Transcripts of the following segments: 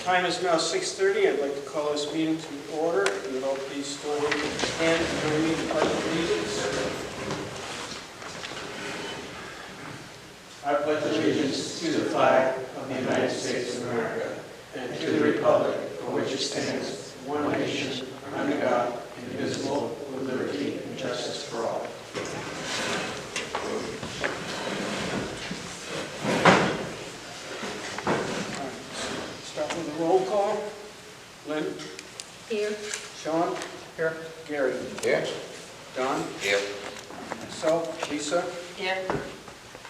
Time is now 6:30. I'd like to call this meeting to order. If you would all please stand and join me in the pledge of allegiance. I pledge allegiance to the flag of the United States of America and to the republic for which it stands, one nation, under God, indivisible, with liberty and justice for all. Start with a roll call. Lynn? Here. Sean? Here. Gary? Here. Don? Here. Myself? Lisa? Here.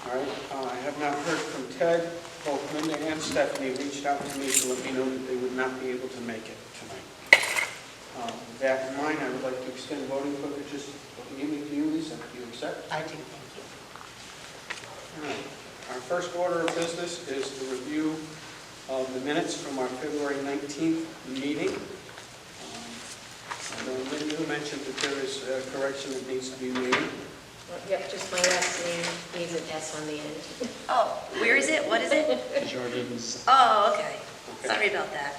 All right. I have not heard from Ted. Both Linda and Stephanie reached out to me to let me know that they would not be able to make it tonight. With that in mind, I would like to extend voting privileges immediately to you, Lisa. Do you accept? I do, thank you. All right. Our first order of business is the review of the minutes from our February 19th meeting. I know Linda mentioned that there is a correction that needs to be made. Yep, just my last name needs an S on the end. Oh, where is it? What is it? Jardines. Oh, okay. Okay. Sorry about that.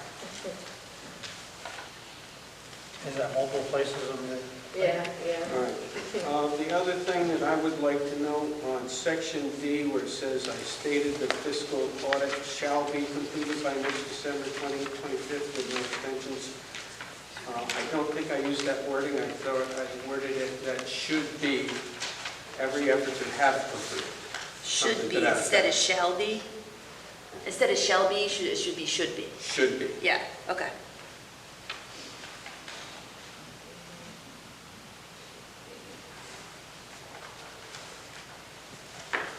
Is that multiple places on the? Yeah. All right. The other thing that I would like to note on section D, where it says, I stated the fiscal audit shall be completed by next December 25th with no extensions. I don't think I used that wording. I thought I worded it that should be every effort to have it completed. Should Something be to that instead of effect. shall be. Instead of shall be, it should be should be. Should be. Yeah, okay.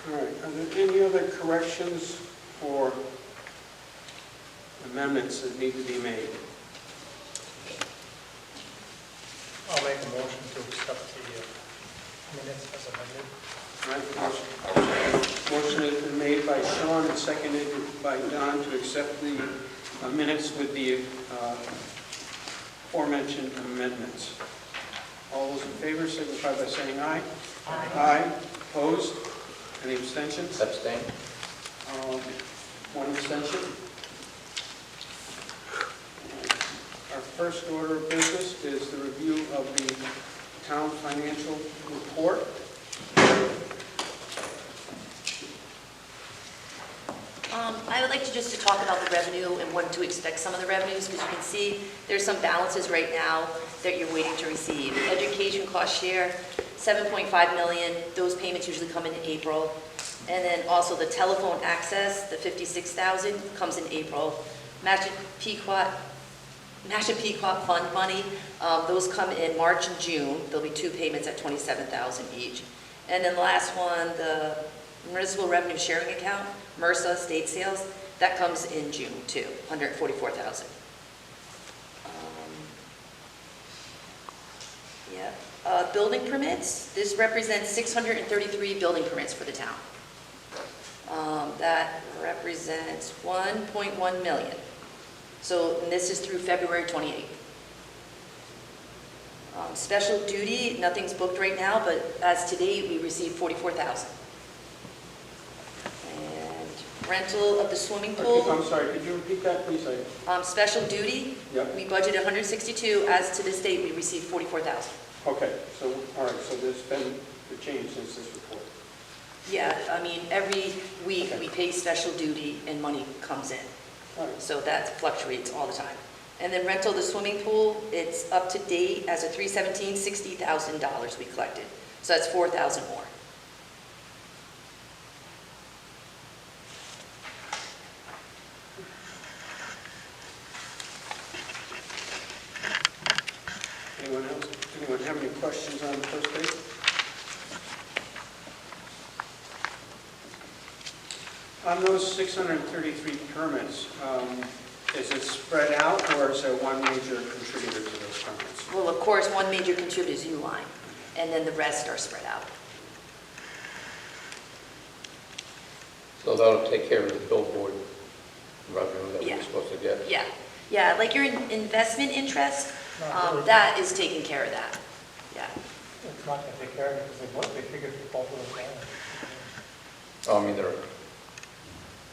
All right. Are there any other corrections or amendments that need to be made? I'll make a motion to accept the minutes as amended. All right. Motion has been made by Sean and seconded by Don to accept the minutes with the aforementioned amendments. All those in favor signify by saying aye. Aye. Aye. Opposed? Any abstentions? Abstain. One abstention. Our first order of business is the review of the town financial report. I would like to just to talk about the revenue and when to expect some of the revenues, because you can see there's some balances right now that you're waiting to receive. Education cost share, 7.5 million. Those payments usually come in April. And then also the telephone access, the 56,000 comes in April. Match Pequot fund money, those come in March and June. There'll be two payments at 27,000 each. And then the last one, the municipal revenue sharing account, MRSA state sales, that comes in June too, 144,000. Building permits, this represents 633 building permits for the town. That represents 1.1 million. So, and this is through February 28th. Special duty, nothing's booked right now, but as to date, we received 44,000. And rental of the swimming pool. I'm sorry, could you repeat that, please? Special duty, Yep. we budgeted 162. As to this date, we received 44,000. Okay, so, all right, so there's been a change since this report. Yeah, I mean, every week we pay special duty and money comes in. All right. So that fluctuates all the time. And then rental of the swimming pool, it's up to date as of 3/17, $60,000 we collected. So that's 4,000 more. Anyone else? Anyone have any questions on the first page? On those 633 permits, is it spread out or is there one major contributor to those permits? Well, of course, one major contributor is Uline, and then the rest are spread out. So that'll take care of the billboard revenue that Yeah. we're supposed to get. Yeah, like your investment interest, Not really. that is taking care of that. Yeah. It's not going to take care of it because they figured both of them out. I mean, they're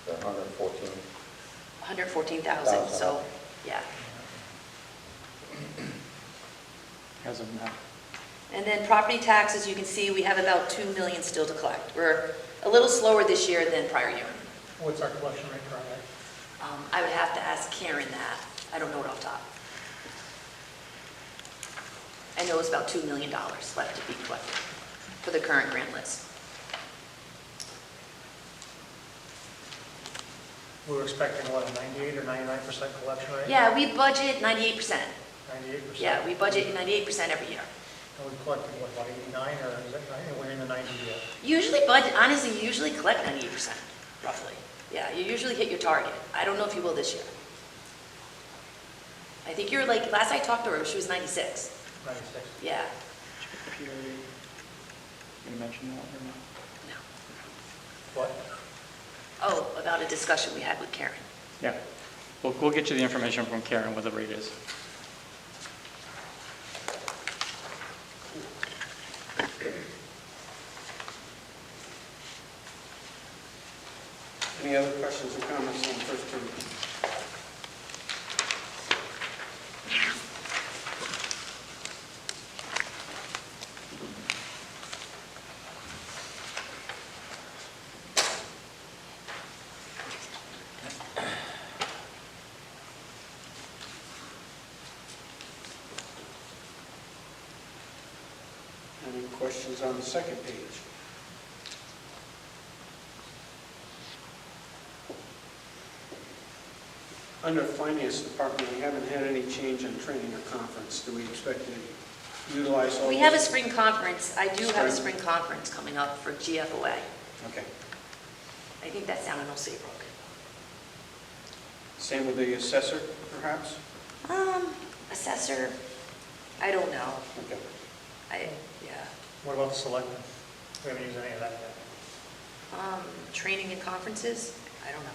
114. 114,000, so, yeah. As of now. And then property taxes, you can see we have about 2 million still to collect. We're a little slower this year than prior year. What's our collection rate currently? I would have to ask Karen that. I don't know it off top. I know it's about $2 million left to be collected for the current grant list. We were expecting, what, a 98 or 99% collection rate? Yeah, we budget 98%. 98%? Yeah, we budget 98% every year. And we collected, what, about 89, or is it, we're in the 90 yet? Usually budget, honestly, you usually collect 98%, roughly. Yeah, you usually hit your target. I don't know if you will this year. I think you're like, last I talked to her, she was 96. 96. Yeah, You gonna mention that or not? no. What? Oh, about a discussion we had with Karen. Yeah. We'll get you the information from Karen what the rate is. Any other questions or comments on the first reading? Any questions on the second page? Under Finance Department, we haven't had any change in training or conference. Do we expect to utilize all We have a those? spring conference. I do have a Spring? spring conference coming up for GFOA. Okay. I think that's down in Old Saybrook. Same with the assessor, perhaps? Assessor, I don't know. Okay. Yeah. What about the selectmen? We haven't used any of that yet. Training and conferences, I don't know.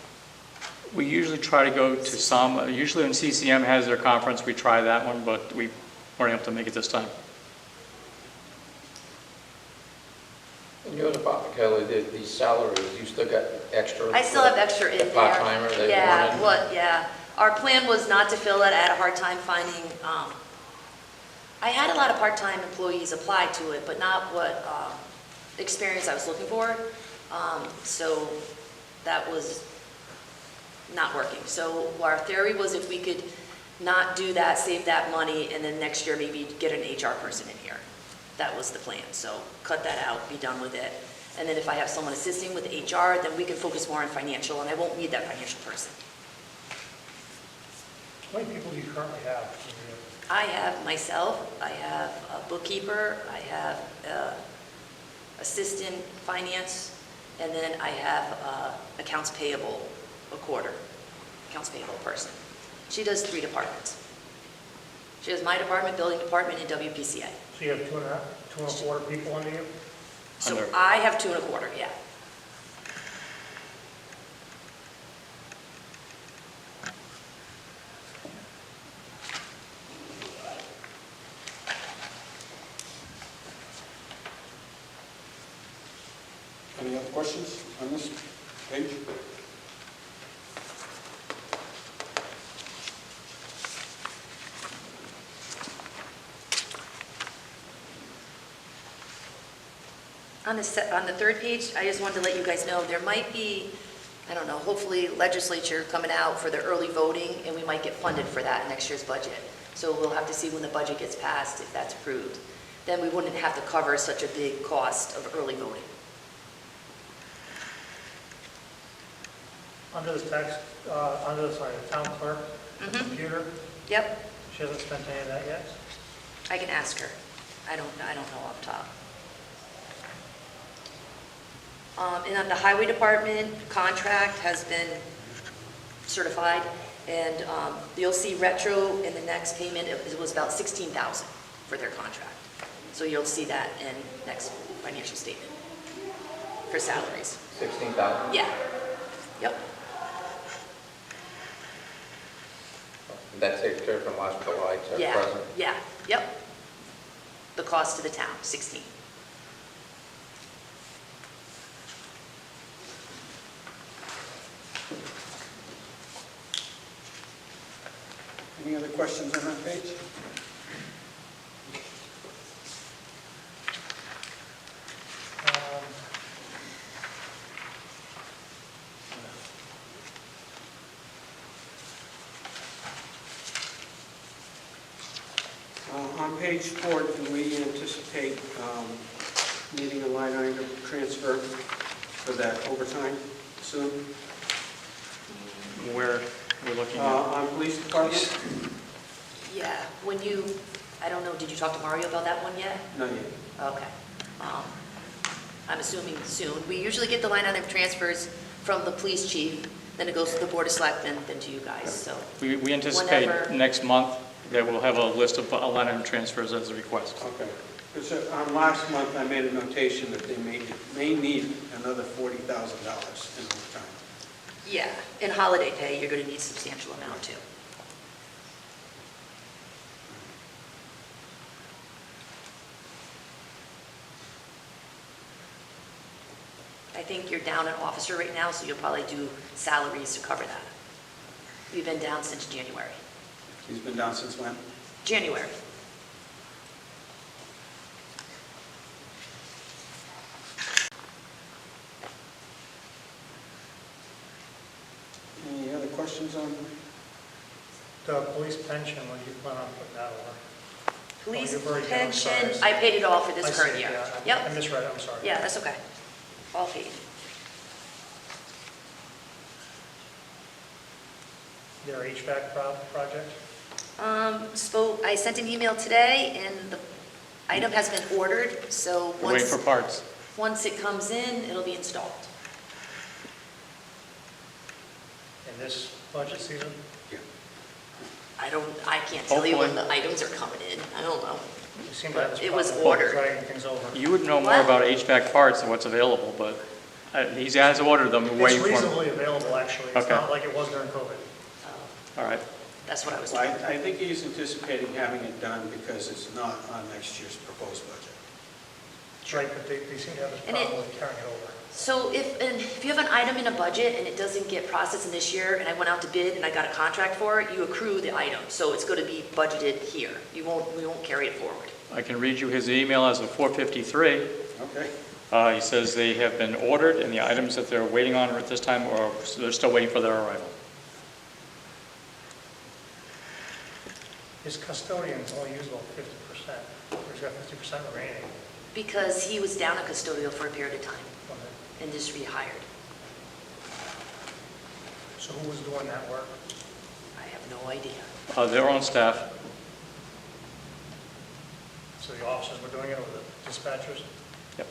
We usually try to go to some, usually when CCM has their conference, we try that one, but we weren't able to make it this time. In your department, Kelly, these salaries, you still got extra? I still have extra in The there. part-timer they Yeah, wanted? yeah. Our plan was not to fill it. I had a hard time finding, I had a lot of part-time employees apply to it, but not what experience I was looking for. So that was not working. So our theory was if we could not do that, save that money, and then next year maybe get an HR person in here. That was the plan. So cut that out, be done with it. And then if I have someone assisting with HR, then we can focus more on financial, and I won't need that financial person. How many people do you currently have? I have myself, I have a bookkeeper, I have assistant finance, and then I have accounts payable, accounts payable person. She does 3 departments. She does my department, building department, and WPCA. So you have 2.25 people under you? So Under. I have 2.25, yeah. Any other questions on this page? On the third page, I just wanted to let you guys know, there might be, I don't know, hopefully legislature coming out for the early voting, and we might get funded for that in next year's budget. So we'll have to see when the budget gets passed, if that's approved. Then we wouldn't have to cover such a big cost of early voting. Under the town clerk, the computer, Yep, she hasn't spent any of that yet? I can ask her. I don't know off top. And on the highway department, contract has been certified, and you'll see retro in the next payment, it was about $16,000 for their contract. So you'll see that in next financial statement for salaries. 16,000? Yeah, yep, That takes care from last July to yeah, present? yeah, yep. The cost to the town, 16. Any other questions on that page? Um, On page 4, do we anticipate needing a line item transfer for that overtime soon? Where we're looking at. On police department? Yeah, when you, I don't know, did you talk to Mario about that one yet? Not yet. Okay. I'm assuming soon. We usually get the line item transfers from the police chief, then it goes to the board of selectmen, then to you guys, so. We anticipate Whenever- next month that we'll have a list of line item transfers as a request. Okay. Because last month, I made a notation that they may need another $40,000 in overtime. Yeah, in holiday pay, you're gonna need a substantial amount too. I think you're down an officer right now, so you'll probably do salaries to cover that. We've been down since January. He's been down since when? January. Any other questions on? The police pension, when do you plan on putting that over? Police you've already done, I'm sorry. pension, I paid it all for I this see current it, year. yeah. I Yep, misread it, I'm sorry. yeah, that's okay. All paid. Their HVAC project? I sent an email today, and the item has been ordered, so We're waiting for once, parts. once it comes in, it'll be installed. In this budget season? I can't tell you when Hopefully. the items are coming in, I don't know. You seem to have this It was problem of ordered. dragging things over. You would know more What? about HVAC parts and what's available, but he has ordered them, we're It's waiting for them. reasonably available, actually. It's Okay. not like it was during COVID. All right. That's what I was Well, told. I think he's anticipating having it done because it's not on next year's proposed budget. Right, but they seem to have this And it- problem with carrying it over. So if you have an item in a budget and it doesn't get processed in this year, and I went out to bid and I got a contract for it, you accrue the item, so it's gonna be budgeted here. We won't carry it forward. I can read you his email as of 4:53. Okay. He says they have been ordered, and the items that they're waiting on at this time, or they're still waiting for their arrival. His custodian's only used about 50%, or he's got 50% remaining. Because he was down at custodial for a period of time Okay. and just rehired. So who was doing that work? I have no idea. Their own staff. So the officers were doing it, or the dispatchers? Yep.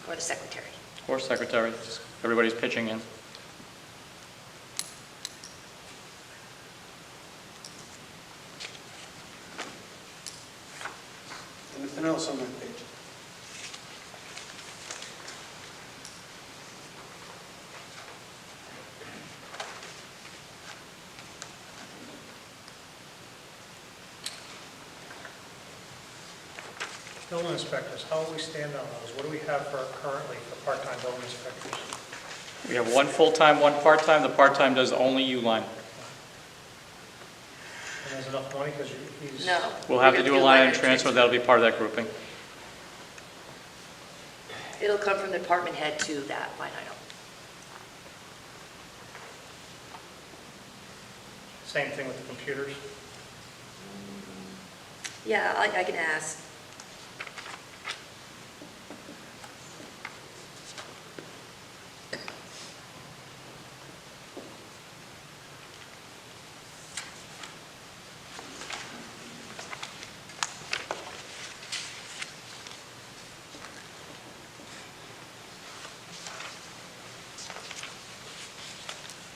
Or the secretary. Or secretary. Just everybody's pitching in. Anything else on that page? Building inspectors, how do we stand on those? What do we have for currently for part-time building inspectors? We have one full-time, one part-time. The part-time does only U-line. And there's enough money, because he's... No. We'll have we're to gonna do a line item transfer. That'll be part of that grouping. It'll come from the department head to that line item. Same thing with the computers? Yeah, I can ask.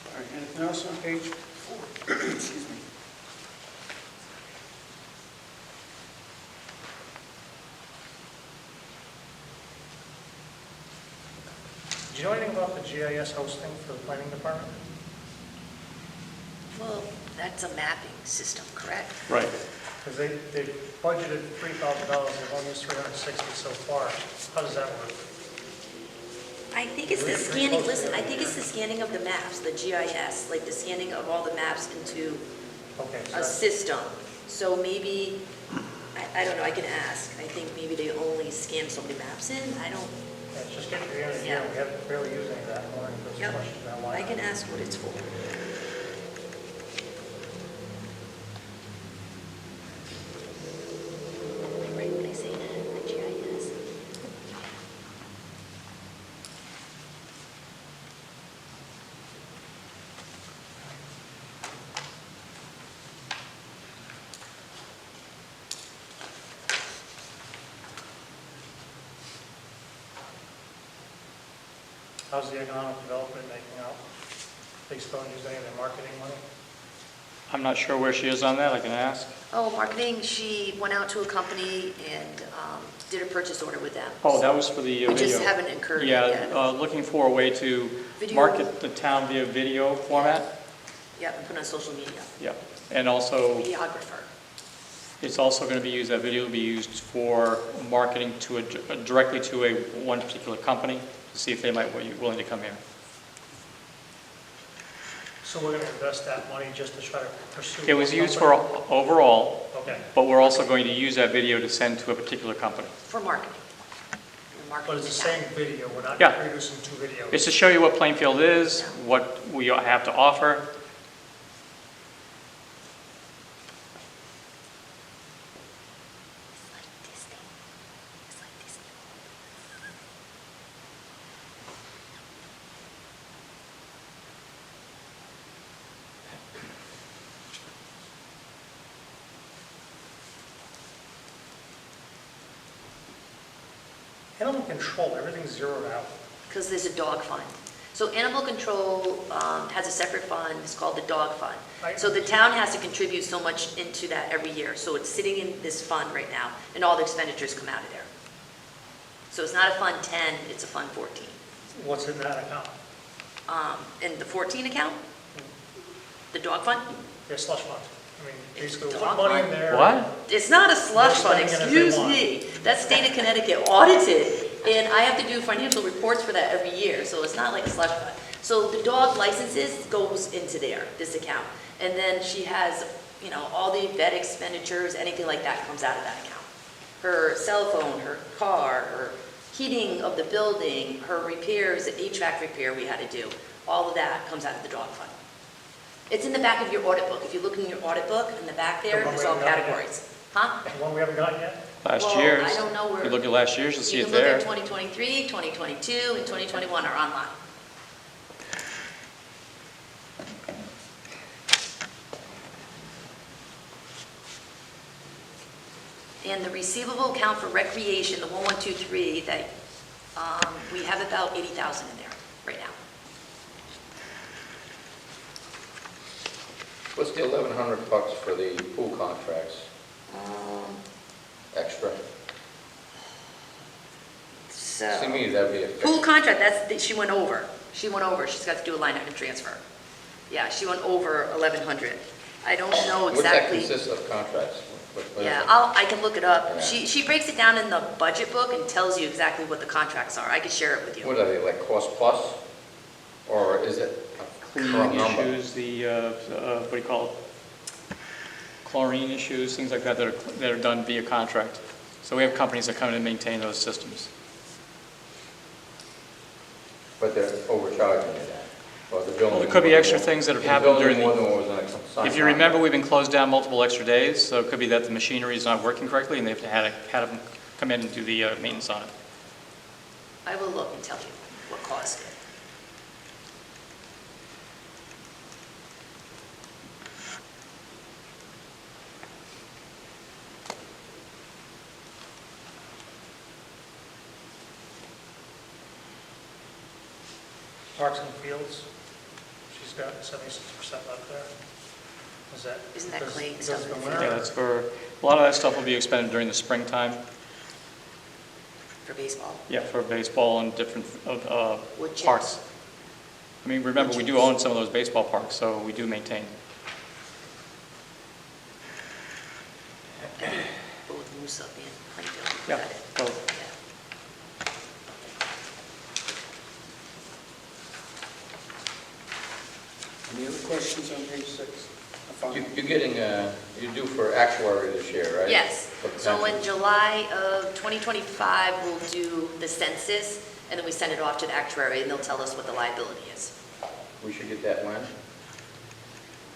All right, anything else on page 4? Excuse me. Do you know anything about the GIS hosting for the planning department? Well, that's a mapping system, correct? Right. Because they budgeted $3,000, they've only used $360 so far. How does that work? I think it's the Pretty scanning, close to listen, the I other think it's year. the scanning of the maps, the GIS, like the scanning of all the maps into Okay, so a that's- system. So maybe, I don't know, I can ask. I think maybe they only scan so many maps in. I don't, yeah, it's just getting to the end of the year, Yeah. we haven't barely used any of that, I'm wondering if there's Yep. a question about why. I can ask what it's for. Right when I say that, the GIS. How's the economic development making out? They still don't use any of their marketing money? I'm not sure where she is on that, I can ask. Oh, marketing, she went out to a company and did a purchase order with them. Oh, that was for the We video. just haven't incurred it Yeah, yet. looking for a way to Video. market the town via video format. Yep, and put on social media. Yeah, and also, Videographer. it's also going to be used, that video will be used for marketing to directly to one particular company, to see if they might be willing to come here. So we're going to invest that money just to try to pursue. It was one used for company? overall, Okay, but we're also going to use that video to send to a particular company. For marketing. We're but marketing it's the the town. same video, we're not Yeah. producing two videos. It's to show you what Plainfield is, Yeah. what we have to offer. It's like Disney. It's like Disney. Animal control, everything's zeroed out. Because there's a dog fund. So animal control has a separate fund, it's called the dog fund. Right. So the town has to contribute so much into that every year. So it's sitting in this fund right now, and all the expenditures come out of there. So it's not a Fund 10, it's a Fund 14. What's in that account? In the 14 account, the dog fund, Their slush fund. I mean, It's basically, dog put money in fund. there. What? it's not a slush They're fund, spending it as excuse they want. me. That's state of Connecticut audited, and I have to do financial reports for that every year, so it's not like a slush fund. So the dog licenses goes into there, this account. And then she has, you know, all the vet expenditures, anything like that comes out of that account. Her cell phone, her car, her heating of the building, her repairs, the HVAC repair we had to do, all of that comes out of the dog fund. It's in the back of your audit book. If you look in your audit book, in the back there, The one there's we all haven't gotten yet. categories. Huh? The one we haven't gotten yet? Last Well, year's. I don't know where- You look at last year's, you'll see You it can look there. at 2023, 2022, and 2021 are online. And the receivable account for recreation, the 1123, that, we have about 80,000 in there right now. What's the $1,100 for the pool contracts extra? So. To me, that'd be a Pool fix. contract, she went over. She went over, she's got to do a line item transfer. Yeah, she went over 1,100. I don't know What's that exactly. consist of contracts? What is Yeah, it? I can look it up. Yeah. She breaks it down in the budget book and tells you exactly what the contracts are. I can share it with you. What are they, like cost plus? Or is it a Cleaning current number? issues, what do you call it? Chlorine issues, things like that that are done via contract. So we have companies that come in and maintain those systems. But they're overcharging you that? Or the building? Well, there could be extra things that have happened during More than the, what was on a signed if you remember, contract. we've been closed down multiple extra days, so it could be that the machinery is not working correctly and they've had them come in and do the maintenance on it. I will look and tell you what caused it. Parks and Fields, she's got 76% left there. Is that? Isn't that because- clean because stuff of the in winter? Yeah, that's for, a lot of that stuff will be expended during the springtime. For baseball. Yeah, for baseball and different Wood chips. parks. I mean, remember, we do own some of those baseball parks, so we do maintain. I think both Moose up in Plainfield. Yeah, got it. both. Yeah. Any other questions on page 6? You're getting, you're due for actuary this year, right? Yes. For So in pension. July of 2025, we'll do the census, and then we send it off to the actuary, and they'll tell us what the liability is. We should get that when?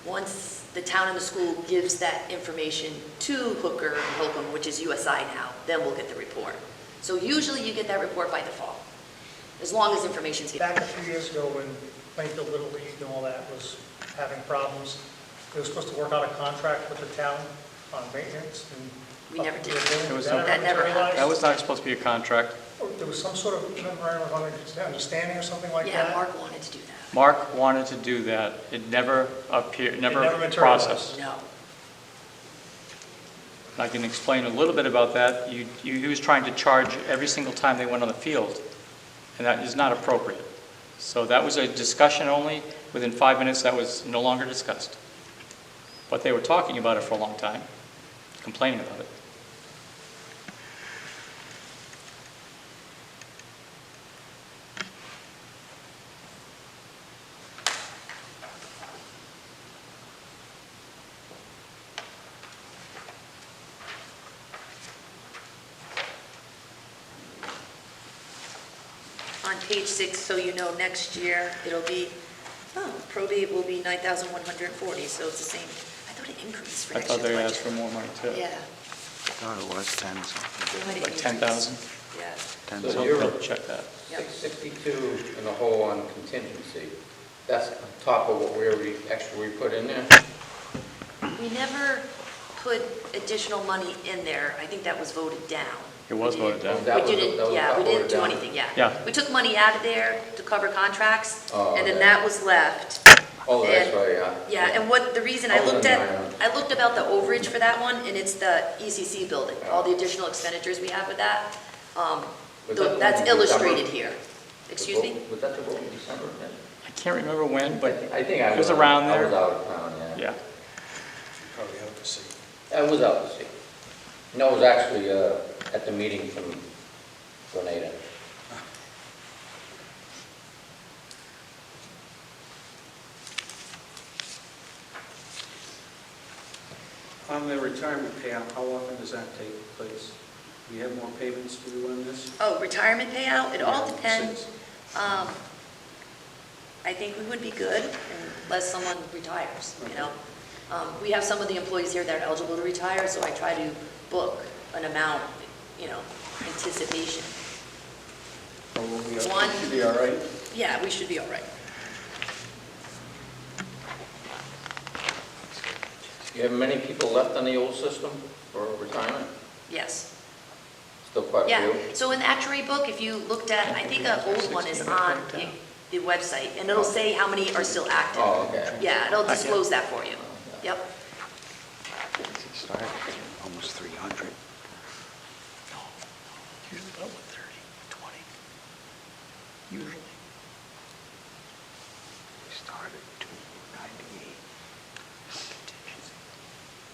Once the town and the school gives that information to Hooker and Holcomb, which is USI now, then we'll get the report. So usually you get that report by default, as long as information's given. Back a few years ago when Plainfield Little League and all that was having problems, they were supposed to work out a contract with the town on maintenance and. We never did. It was that never happened. That was not supposed to be a contract. Or there was some sort of memorandum of understanding or something like that? Yeah, Mark wanted to do that. Mark wanted to do that. It never appeared, never never materialized. processed. No. I can explain a little bit about that. He was trying to charge every single time they went on the field, and that is not appropriate. So that was a discussion only. Within 5 minutes, that was no longer discussed. But they were talking about it for a long time, complaining about it. On page 6, so you know, next year, it'll be, probate will be 9,140, so it's the same. I thought it increased for I next thought year's they budget. asked for more money too. Yeah. I thought it was 10 something. They might have Like increased. 10,000? Yeah. 10 So something. you're Double check that. Yep. 662 in the hole on contingency. That's on top of what we already, extra we put in there? We never put additional money in there. I think that was voted down. It was voted down. That We was- didn't, that was yeah, we voted didn't do down. anything, yeah. Yeah. We took money out of there to cover contracts, Oh, and then okay. that was left. Oh, that's And- right, yeah. Yeah, and what, the reason I Other looked than at, mine, I looked about the overage for that one, and it's the ECC building, all the Yeah. additional expenditures we have with that. Was that the That's one in illustrated December? here. Excuse me? Was that the vote in December? I can't remember when, but I think I it was was. around I was there. out of town, yeah. Yeah. Probably out to see. I was out to see. No, it was actually at the meeting from Grenada. On the retirement payout, how often does that take place? Do you have more payments to do on this? Oh, retirement payout, it all Yeah, depends. since- I think we would be good unless someone retires, you know? We have some of the employees here that are eligible to retire, so I try to book an amount, you know, anticipation. Or will we, One- should be all right? Yeah, we should be all right. You have many people left on the old system for retirement? Yes. Still quite a Yeah, few? so in the actuary book, if you looked at, I think an old one is on the website, and it'll say how many are still active. Oh, okay. Yeah, it'll disclose that for you. Yep. It started at almost 300. Usually about 30, 20. Usually. We started 298.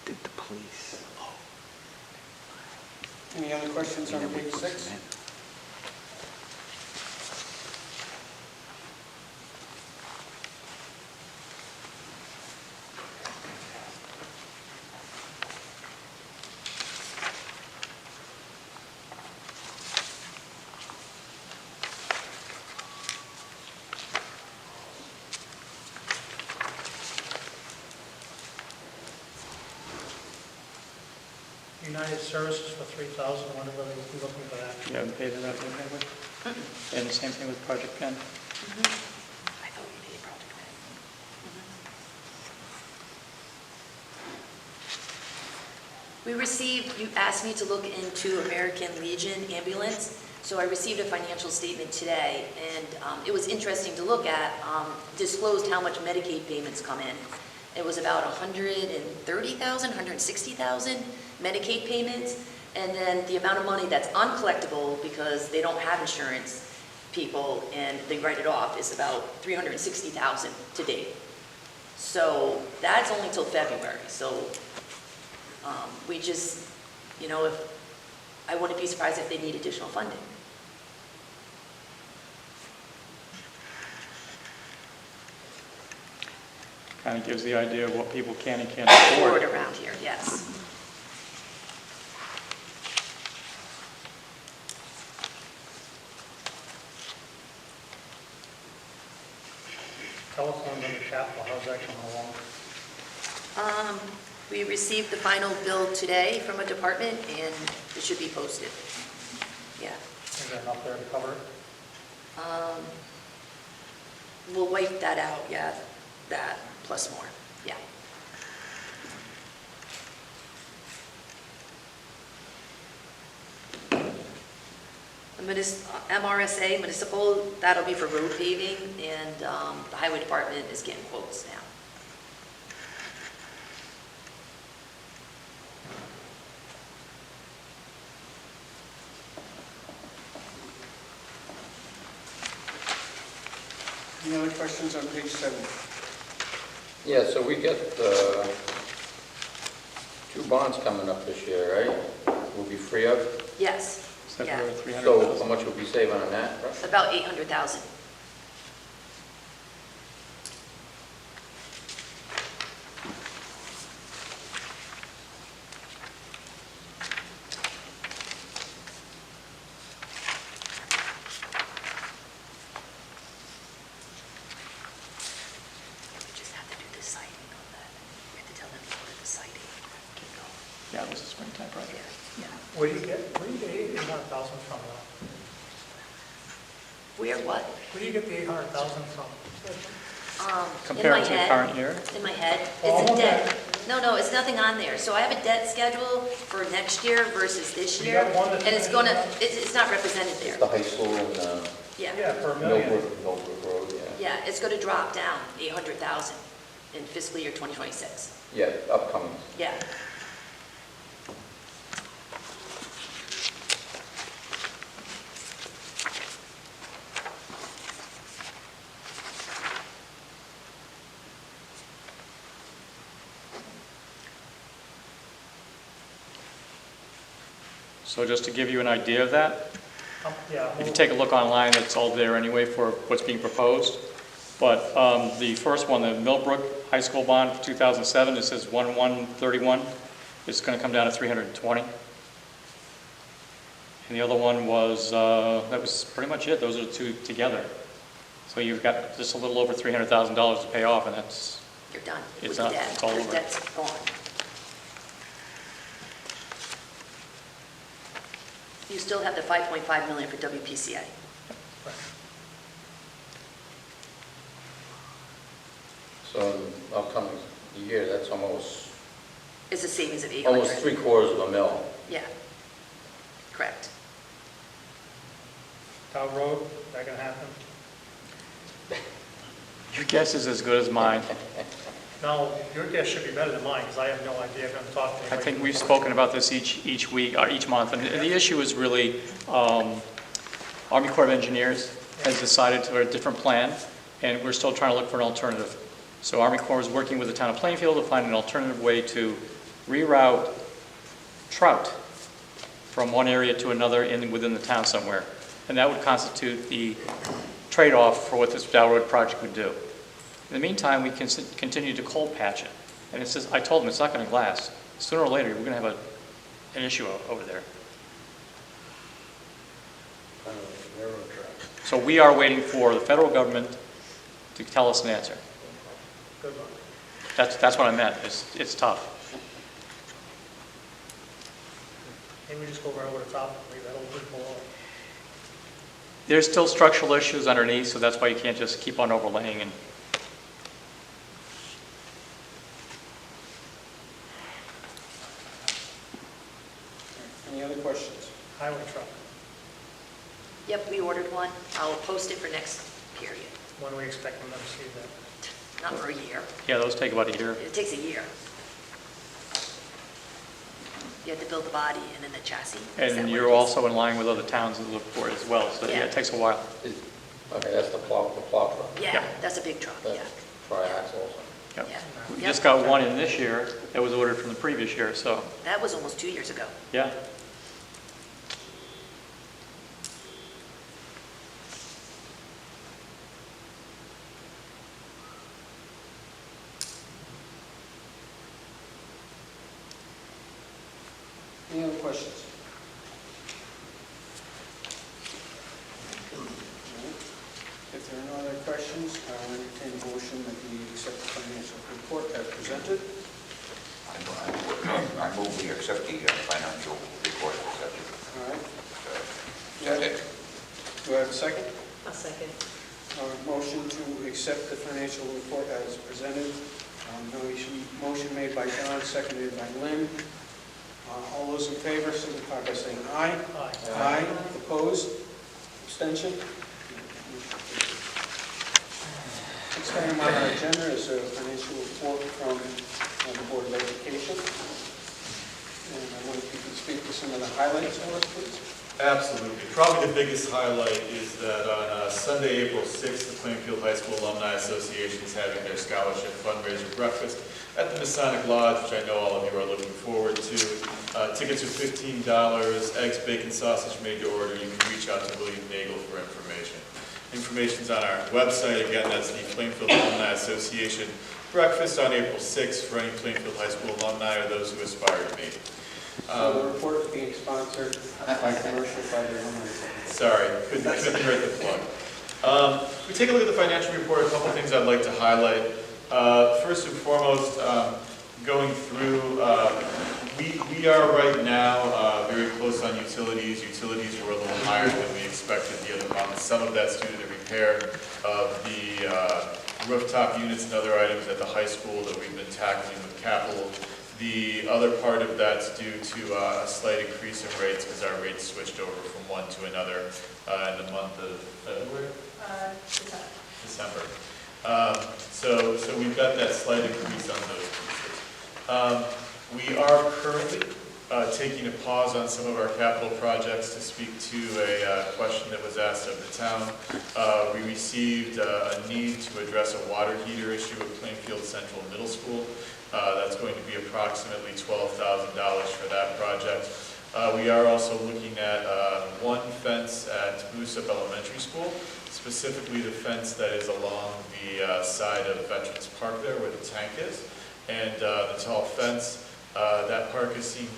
Did the police? Any other questions on And then we page put 6? some in. United Services for 3,000, I wonder whether we'll be looking for that. You haven't paid it out yet, have we? And the same thing with Project Pen. I thought we paid Project Med. We received, you asked me to look into American Legion ambulance, so I received a financial statement today, and it was interesting to look at, disclosed how much Medicaid payments come in. It was about 130,000, 160,000 Medicaid payments, and then the amount of money that's uncollectible because they don't have insurance people and they write it off is about 360,000 to date. So that's only till February, so we just, you know, I wouldn't be surprised if they need additional funding. Kind of gives the idea of what people can and can't Forward afford. around here, yes. Telephone's under capital, how's that coming along? We received the final bill today from a department, and it should be posted. Yeah. Is there enough there to cover it? We'll wipe that out, yeah, that plus more, yeah. The MRSA municipal, that'll be for road paving, and the highway department is getting quotes now. Any other questions on page 7? Yeah, so we get 2 bonds coming up this year, right? We'll be free of. Yes, Except yeah, for So 300,000. how much will we save on that? about 800,000. We just have to do the citing on that. We have to tell them to order the citing. Keep going. Yeah, it was a springtime project. Yeah. Where do you get 800,000 from now? Where, what? Where do you get the 800,000 from? Compare In it my to the head. current year. In my head, Oh, it's a okay. debt. No, it's nothing on there. So I have a debt schedule for next year versus this You year. got one that's And it's finished gonna, now? it's not represented The there. high school in Yeah, Yeah, for a million. Millbrook Road, yeah. yeah, it's gonna drop down 800,000 in fiscal year 2026. Yeah, upcoming. Yeah. So just to give you an idea of that, Yeah. if you take a look online, it's all there anyway for what's being proposed. But the first one, the Millbrook High School bond for 2007, it says 1131. It's going to come down to 320. And the other one was, that was pretty much it. Those are the 2 together. So you've got just a little over $300,000 to pay off, and that's, You're done It's with the not- debt. it's all The over. debt's gone. You still have the 5.5 million for WPCA. So in upcoming year, that's almost It's a savings of 800. almost 3/4 of a mil. Yeah, correct. Town Road, that gonna happen? your guess is as good as mine. No, your guess should be better than mine, because I have no idea. I haven't talked to I anybody. think we've spoken about this each week, or each month, and the issue is really, Army Corps of Engineers has decided to a different plan, and we're still trying to look for an alternative. So Army Corps is working with the town of Plainfield to find an alternative way to reroute trout from one area to another within the town somewhere. And that would constitute the trade-off for what this Dow Road project would do. In the meantime, we can continue to cold patch it. And it's just, I told them it's not going to last. Sooner or later, we're going to have an issue over there. So we are waiting for the federal government to tell us an answer. Good luck. That's what I meant. It's tough. Maybe we just go right over the top and leave that old brick below. There's still structural issues underneath, so that's why you can't just keep on overlaying. And Any other questions? Highway truck, Yep, we ordered one. I'll post it for next period. when are we expecting them to see that? Not for a year. yeah, those take about a year. It takes a year. You have to build the body and then the chassis. Is that And what you're it is? also in line with other towns that look for it as well, so yeah, Yeah. it takes a while. Okay, that's the plow truck. Yeah, Yeah. that's a big truck, That's yeah. tri-axle. Yep. Yeah. We Yep. just got one in this year that was ordered from the previous year, so, That was almost 2 years ago. yeah. Any other questions? If there are no other questions, I'll entertain a motion that we accept the financial report as presented. I move we accept the financial report accepted. All right. That's it. Do I have a second? I'll second. Motion to accept the financial report as presented. Motion made by John, seconded by Lynn. All those in favor, signify by saying aye. Aye. Aye. Opposed? Abstention? Next item on our agenda is a financial report from the Board of Education. And I wonder if you can speak to some of the highlights for us, please. Absolutely. Probably the biggest highlight is that on Sunday, April 6th, the Plainfield High School Alumni Association is having their scholarship fundraiser breakfast at the Masonic Lodge, which I know all of you are looking forward to. Tickets are $15, eggs, bacon, sausage made to order. You can reach out to William Nagel for information. Information's on our website. Again, that's the Plainfield Alumni Association breakfast on April 6th for any Plainfield High School alumni or those who aspire to be. So the report is being sponsored by commercial by the owner. Sorry, couldn't hurt the plug. We take a look at the financial report, a couple things I'd like to highlight. First and foremost, going through, we are right now very close on utilities. Utilities were a little higher than we expected the other month. Some of that's due to the repair of the rooftop units and other items at the high school that we've been tackling with capital. The other part of that's due to a slight increase in rates because our rates switched over from one to another in the month of February? December. So we've got that slight increase on those pieces. We are currently taking a pause on some of our capital projects to speak to a question that was asked of the town. We received a need to address a water heater issue at Plainfield Central Middle School. That's going to be approximately $12,000 for that project. We are also looking at one fence at Moosup Elementary School, specifically the fence that is along the side of Veterans Park there where the tank is. And the tall fence, that park has seen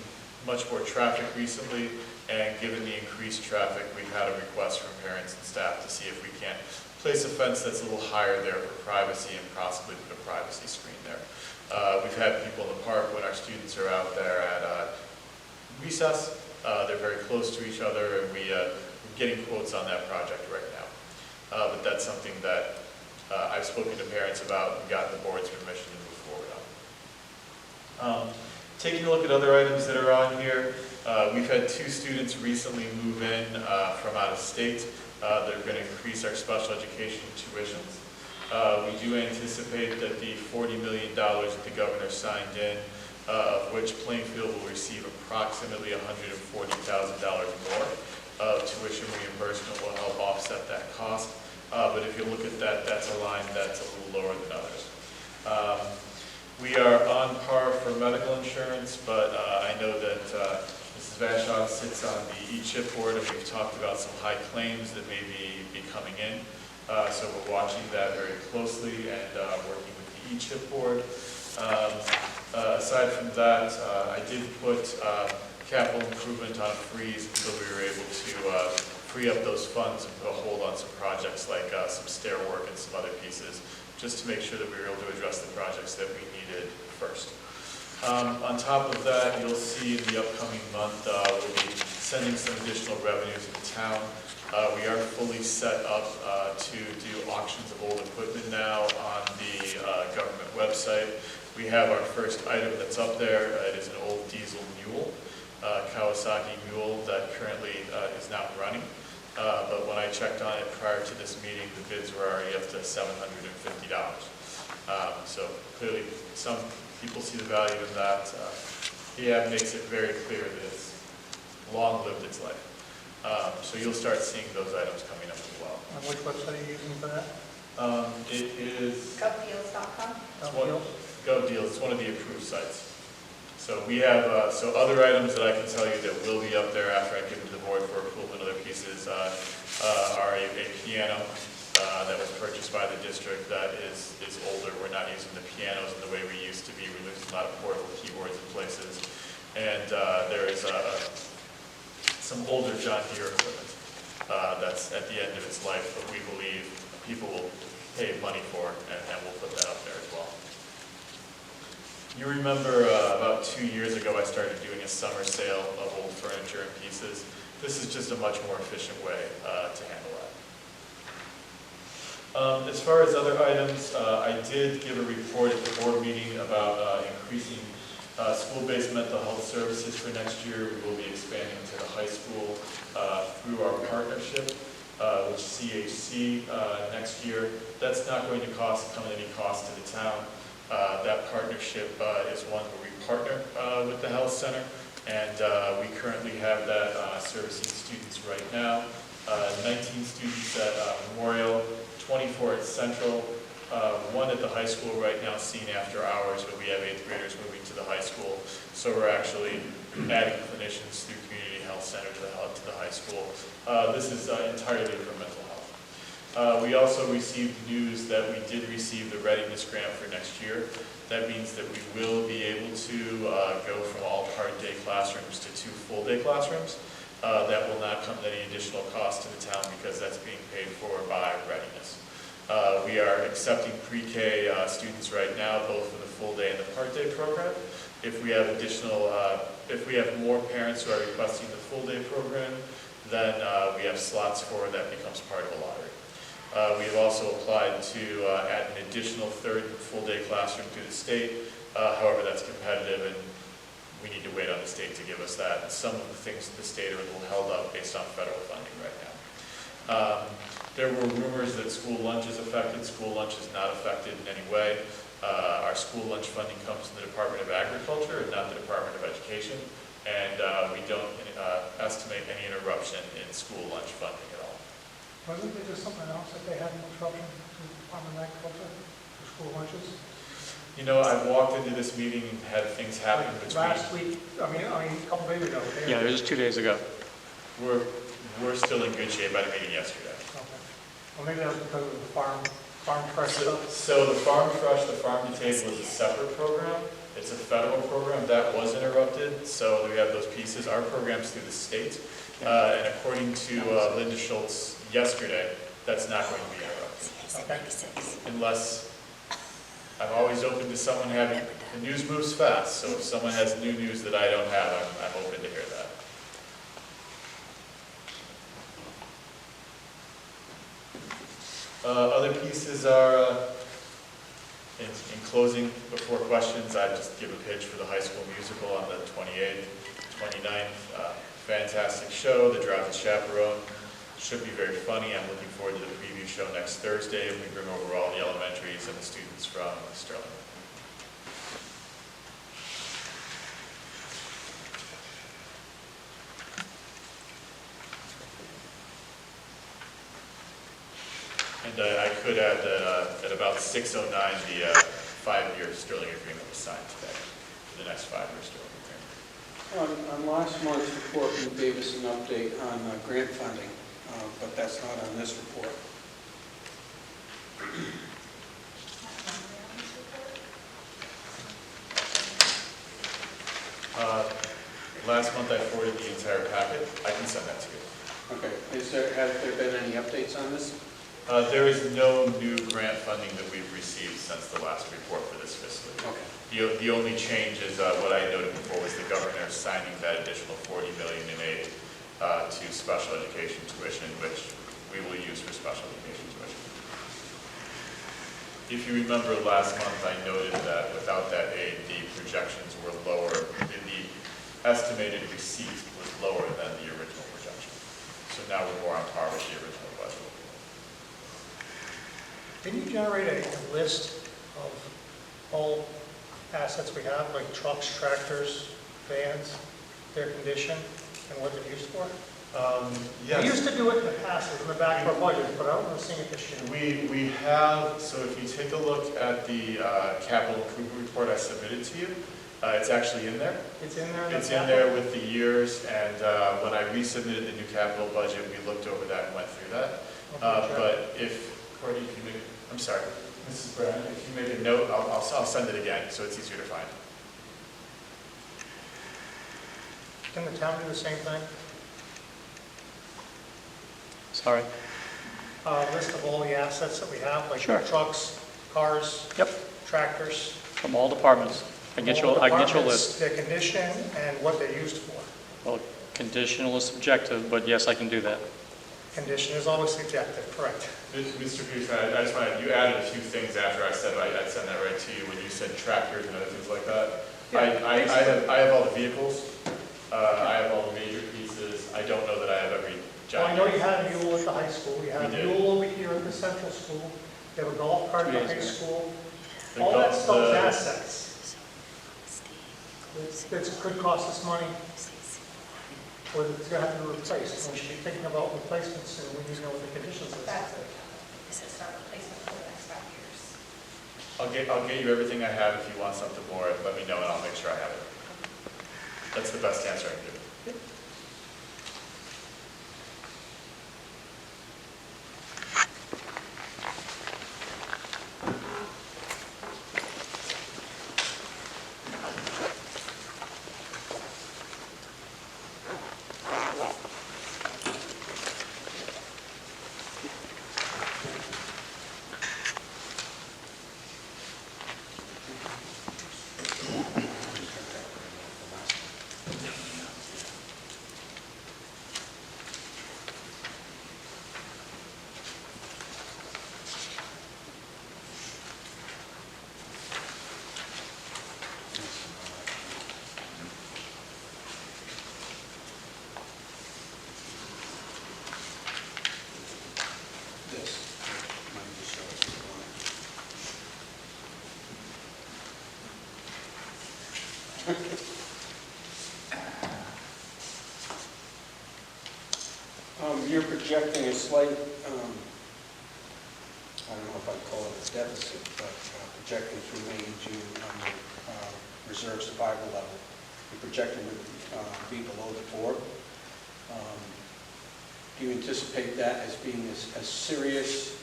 much more traffic recently, and given the increased traffic, we've had a request from parents and staff to see if we can't place a fence that's a little higher there for privacy and possibly put a privacy screen there. We've had people in the park when our students are out there at recess. They're very close to each other, and we're getting quotes on that project right now. But that's something that I've spoken to parents about and got the board's permission to move forward on. Taking a look at other items that are on here, we've had 2 students recently move in from out of state. They're going to increase our special education tuitions. We do anticipate that the $40 million that the governor signed in, of which Plainfield will receive approximately $140,000 more of tuition reimbursement, will help offset that cost. But if you look at that, that's a line that's a little lower than others. We are on par for medical insurance, but I know that Mrs. Vashon sits on the e-chip board, and we've talked about some high claims that may be coming in. So we're watching that very closely and working with the e-chip board. Aside from that, I did put capital improvement on freeze until we were able to free up those funds and put a hold on some projects like some stair work and some other pieces, just to make sure that we were able to address the projects that we needed first. On top of that, you'll see in the upcoming month, we'll be sending some additional revenues to the town. We are fully set up to do auctions of old equipment now on the government website. We have our first item that's up there. It is an old diesel mule, Kawasaki mule that currently is not running. But when I checked on it prior to this meeting, the bids were already up to $750. So clearly some people see the value in that. The ad makes it very clear that it's long-lived its life. So you'll start seeing those items coming up as well. And which website are you using for that? It is Govdeals.com? GovDeals. It's one of the approved sites. So we have other items that I can tell you that will be up there after I give them to the board for approval and other pieces are a piano that was purchased by the district that is older. We're not using the pianos in the way we used to be. We're losing a lot of portable keyboards in places. And there is some older John Deere equipment that's at the end of its life, but we believe people will pay money for, and we'll put that up there as well. You remember about 2 years ago I started doing a summer sale of old furniture and pieces. This is just a much more efficient way to handle that. As far as other items, I did give a report at the board meeting about increasing school-based mental health services for next year. We will be expanding to the high school through our partnership with CHC next year. That's not going to come at any cost to the town. That partnership is one where we partner with the health center, and we currently have that servicing students right now. 19 students at Memorial, 24 at Central, one at the high school right now seen after hours, but we have 8th graders moving to the high school. So we're actually adding clinicians through community health center to the high school. This is entirely for mental health. We also received news that we did receive the readiness grant for next year. That means that we will be able to go from all part-day classrooms to 2 full-day classrooms. That will not come at any additional cost to the town because that's being paid for by readiness. We are accepting pre-K students right now, both for the full-day and the part-day program. If we have if we have more parents who are requesting the full-day program, then we have slots for it. That becomes part of the lottery. We have also applied to add an additional 3rd full-day classroom through the state. However, that's competitive, and we need to wait on the state to give us that. And some of the things in the state are a little held up based on federal funding right now. There were rumors that school lunch is affected. School lunch is not affected in any way. Our school lunch funding comes from the Department of Agriculture and not the Department of Education, and we don't estimate any interruption in school lunch funding at all. Wasn't there just something else that they had an interruption to the Department of Agriculture for school lunches? You know, I've walked into this meeting and had things happen Like between. last week, I mean, a couple days ago. Yeah, it was 2 days ago. We're still in good shape. I had a meeting yesterday. Okay. Well, maybe that was because of the farm fresh stuff. So the Farm Fresh, the Farm to Table is a separate program. It's a federal program. That was interrupted, so we have those pieces. Our program's through the state, and according to Linda Schultz yesterday, that's not going to be interrupted. Okay. Unless, I'm always open to someone having, the news moves fast, so if someone has new news that I don't have, I'm open to hear that. Other pieces are, in closing, before questions, I just give a pitch for the high school musical on the 28th, 29th. Fantastic show, The Drowsy Chaperone. Should be very funny. I'm looking forward to the preview show next Thursday, and we bring over all the elementaries and the students from Sterling. And I could add that at about 6:09, the 5-year Sterling agreement was signed today, for the next 5-year Sterling agreement. On last month's report, you gave us an update on grant funding, but that's not on this report. Last month I forwarded the entire packet. I can send that to you. Okay. Have there been any updates on this? There is no new grant funding that we've received since the last report for this fiscal year. Okay. The only change is what I noted before was the governor signing that additional $40 million in aid to special education tuition, which we will use for special education tuition. If you remember last month, I noted that without that aid, the projections were lower. The estimated receipt was lower than the original projection. So now we're more on par with the original budget. Didn't you generate a list of all assets we have, like trucks, tractors, vans, their condition, and what they're used for? Yes. We used to do it in the past, it was in the back of our budget, but I don't remember seeing it this year. We have, so if you take a look at the capital improvement report I submitted to you, it's actually in there. It's in there? It's in there with the years, and when I resubmitted the new capital budget, we looked over that and went through that. But if, Courtney, if you make, I'm sorry, Mrs. Brown, if you make a note, I'll send it again, so it's easier to find. Can the town do the same thing? Sorry. List of all the assets that we have, like Sure. trucks, cars, Yep, tractors. from all departments. I can get you all a departments, list. Their condition and what they're used for. Well, conditional is subjective, but yes, I can do that. Condition is always subjective, correct? Mr. Peterson, I just wanted, you added a few things after I said, I'd send that right to you, when you said tractors and other things like that. I have all the vehicles, I have all the major pieces, I don't know that I have every Well, I giant. know you have Yule at the high school, you have We do. Yule over here at the central school, you have a golf cart at the high Yes. school. The All golf- that stuff is the- assets. That could cost us money, or it's gonna have to be replaced. And we should be thinking about replacements, and we need to know what the conditions of this That's is. This is not replacement for the next 5 years. I'll get you everything I have. If you want something more, let me know and I'll make sure I have it. That's the best answer I can give. This. Might just show it. You're projecting a slight, I don't know if I'd call it a deficit, but projecting through May and June on the reserve survival level. You're projecting to be below the 4. Do you anticipate that as being a serious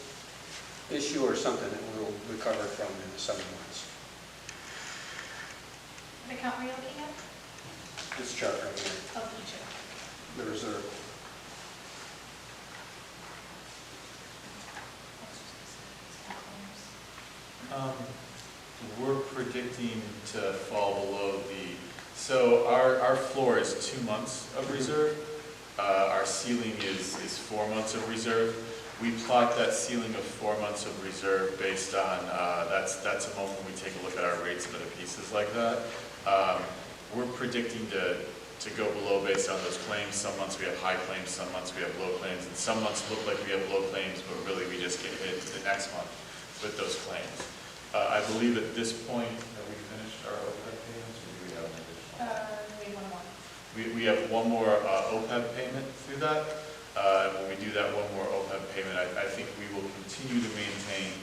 issue or something that we'll recover from in the summer months? What account were you looking at? This chart right here, Oh, each of the reserve. We're predicting to fall below so our floor is 2 months of reserve. Our ceiling is 4 months of reserve. We plot that ceiling of 4 months of reserve based on, that's a moment when we take a look at our rates and other pieces like that. We're predicting to go below based on those claims. Some months we have high claims, some months we have low claims, and some months look like we have low claims, but really we just get hit the next month with those claims. I believe at this point, have we finished our OPEB payments, or do we have an additional? We have one more. We have one more OPEB payment through that. When we do that one more OPEB payment, I think we will continue to maintain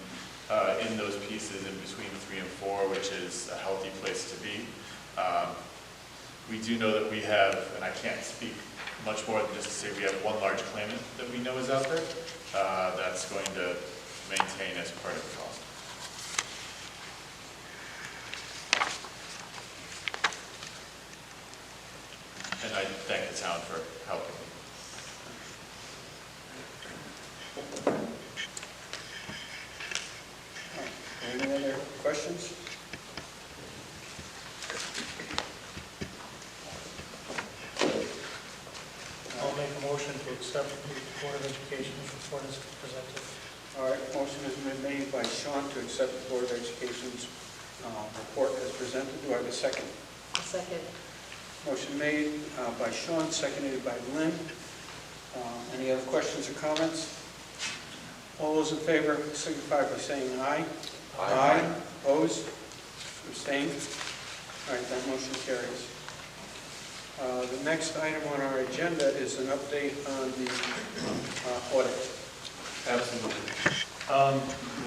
in those pieces in between 3 and 4, which is a healthy place to be. We do know that we have, and I can't speak much more than just to say we have one large claimant that we know is out there that's going to maintain as part of the cost. And I thank the town for helping me. Any other questions? I'll make a motion to accept the Board of Education's report as presented. All right, motion has been made by Sean to accept the Board of Education's report as presented. Do I have a second? A second. Motion made by Sean, seconded by Lynn. Any other questions or comments? All those in favor signify by saying aye. Aye. Opposed? Abstained? All right, that motion carries. The next item on our agenda is an update on the audit. Absolutely.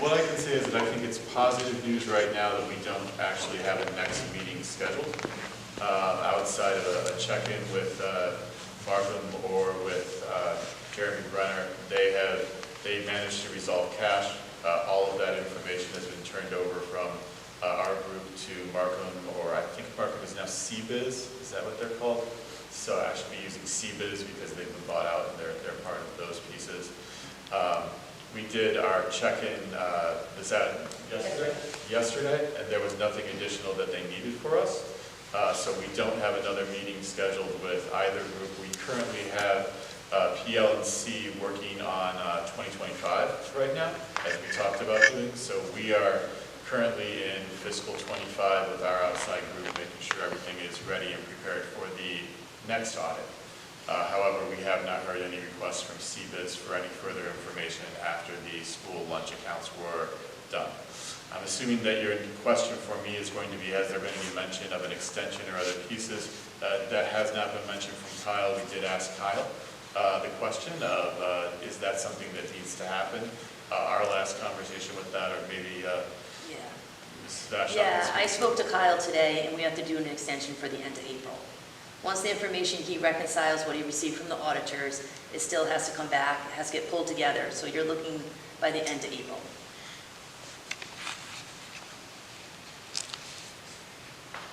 What I can say is that I think it's positive news right now that we don't actually have a next meeting scheduled. Outside of a check-in with Markham or with Jeremy Brenner, they managed to resolve cash. All of that information has been turned over from our group to Markham, or I think Markham is now CBIZ, is that what they're called? so I should be using CBIZ because they've been bought out and they're part of those pieces. We did our check-in, was that yesterday? Yesterday, and there was nothing additional that they needed for us. So we don't have another meeting scheduled with either group. We currently have PL&C working on 2025 right now, as we talked about doing. So we are currently in fiscal 25 with our outside group, making sure everything is ready and prepared for the next audit. However, we have not heard any requests from CBIZ for any further information after the school lunch accounts were done. I'm assuming that your question for me is going to be, has there been any mention of an extension or other pieces? That has not been mentioned from Kyle. We did ask Kyle the question of, is that something that needs to happen? Our last conversation with that, or maybe Mrs. Vashon. Yeah, I spoke to Kyle today, and we have to do an extension for the end of April. Once the information, he reconciles what he received from the auditors, it still has to come back, it has to get pulled together, so you're looking by the end of April.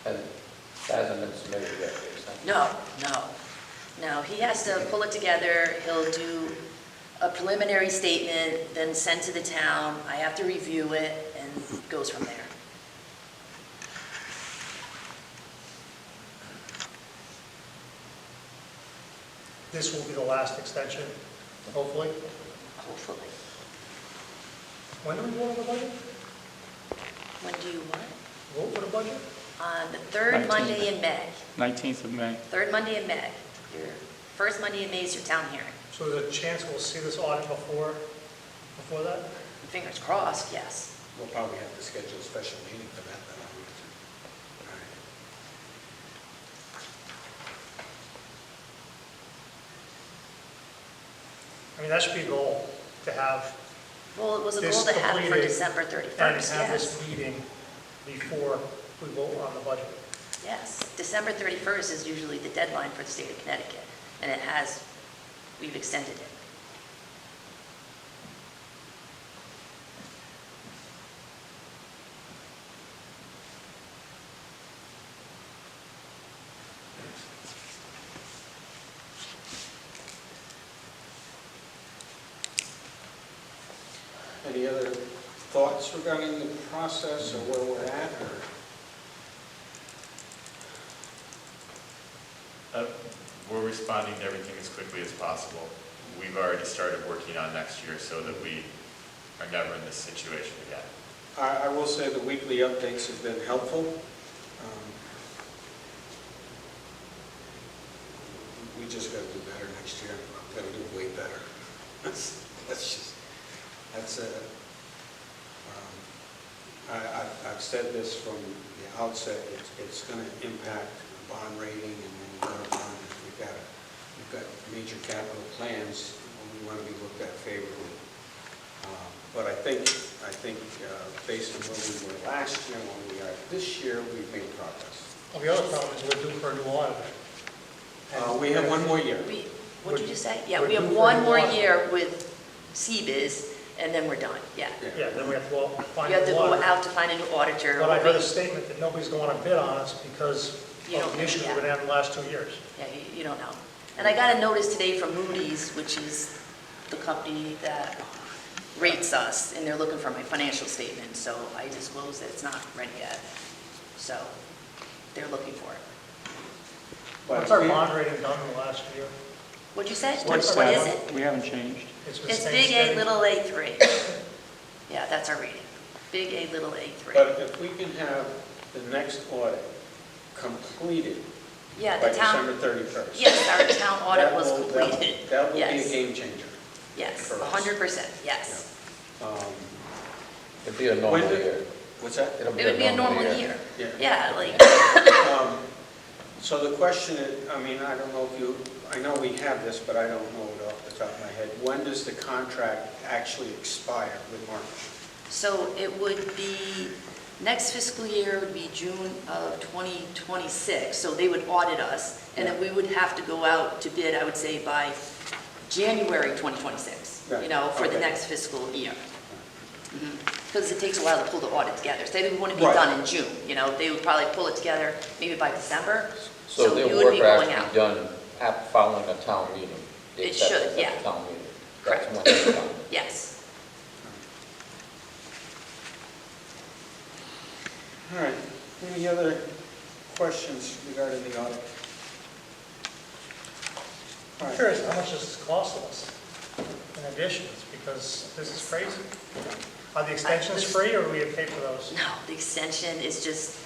And it hasn't been submitted yet, is that? No, he has to pull it together, he'll do a preliminary statement, then send to the town, I have to review it, and it goes from there. This will be the last extension, hopefully. Hopefully. When do we vote on the budget? When do you want? Vote for the budget? On the third 19th. Monday in May. 19th of May. Third Monday in May. Your first Monday in May is your town hearing. So there's a chance we'll see this audit before that? Fingers crossed, yes. We'll probably have to schedule a special meeting for that, then, I would assume. All right. I mean, that should be a goal, to have, Well, it was a This goal to have it for completed December and 31st, have yes. this meeting before we vote on the budget. Yes, December 31st is usually the deadline for the state of Connecticut, and we've extended it. Any other thoughts regarding the process or where we're at, or? We're responding to everything as quickly as possible. We've already started working on next year so that we are never in this situation again. I will say the weekly updates have been helpful. We just got to do better next year. Got to do way better. I've said this from the outset, it's going to impact the bond rating, and when we go to bond, we've got major capital plans, and we want to be looked at favorably. But I think based on where we were last year and where we are this year, we've made progress. Well, the other problem is we're due for a new auditor. We have one more year. What'd you just say? Yeah, We're we have due for one a new more audit. year with CBIZ, and then we're done, yeah. Yeah, then we have to go out and find You have a to new go auditor. out to find a new auditor. But I heard a Maybe- statement that nobody's going to bid on us because You don't of the know issues yet. we've been having the last 2 years. Yeah, you don't know. And I got a notice today from Moody's, which is the company that rates us, and they're looking for my financial statement, so I disclosed that it's not ready yet. So they're looking for it. What's our bond rating done in the last year? What'd you say? What's What that? is it? We haven't changed. been It's staying big A, steady. little A3. Yeah, that's our rating. Big A, little A3. But if we can have the next audit completed Yeah, by the town, December 31st. yes, our town audit that was will- completed. That will be a Yes. game changer. Yes, for us. 100%, yes. It'd be a normal When did- year. What's that? It'll It would be a normal year. Yeah. Yeah, like, So the question is, I mean, I don't know if you, I know we have this, but I don't know it off the top of my head. When does the contract actually expire with March? so it would be, next fiscal year would be June of 2026, so they would audit us, and then we would have to go out to bid, I would say, by January 2026, Right, for the okay. next fiscal year. Because it takes a while to pull the audit together, so they wouldn't be Right. done in June, they would probably pull it together maybe by December, So so their you would be work going has to out. be done following a town meeting. the It should, acceptance at yeah. the town meeting. Correct. That's when it's done. Yes. All right, any other questions regarding the audit? All I'm right. curious, how much does this cost us in additions, because this is crazy. Are the extensions free, or do we have to pay for those? No, the extension is just,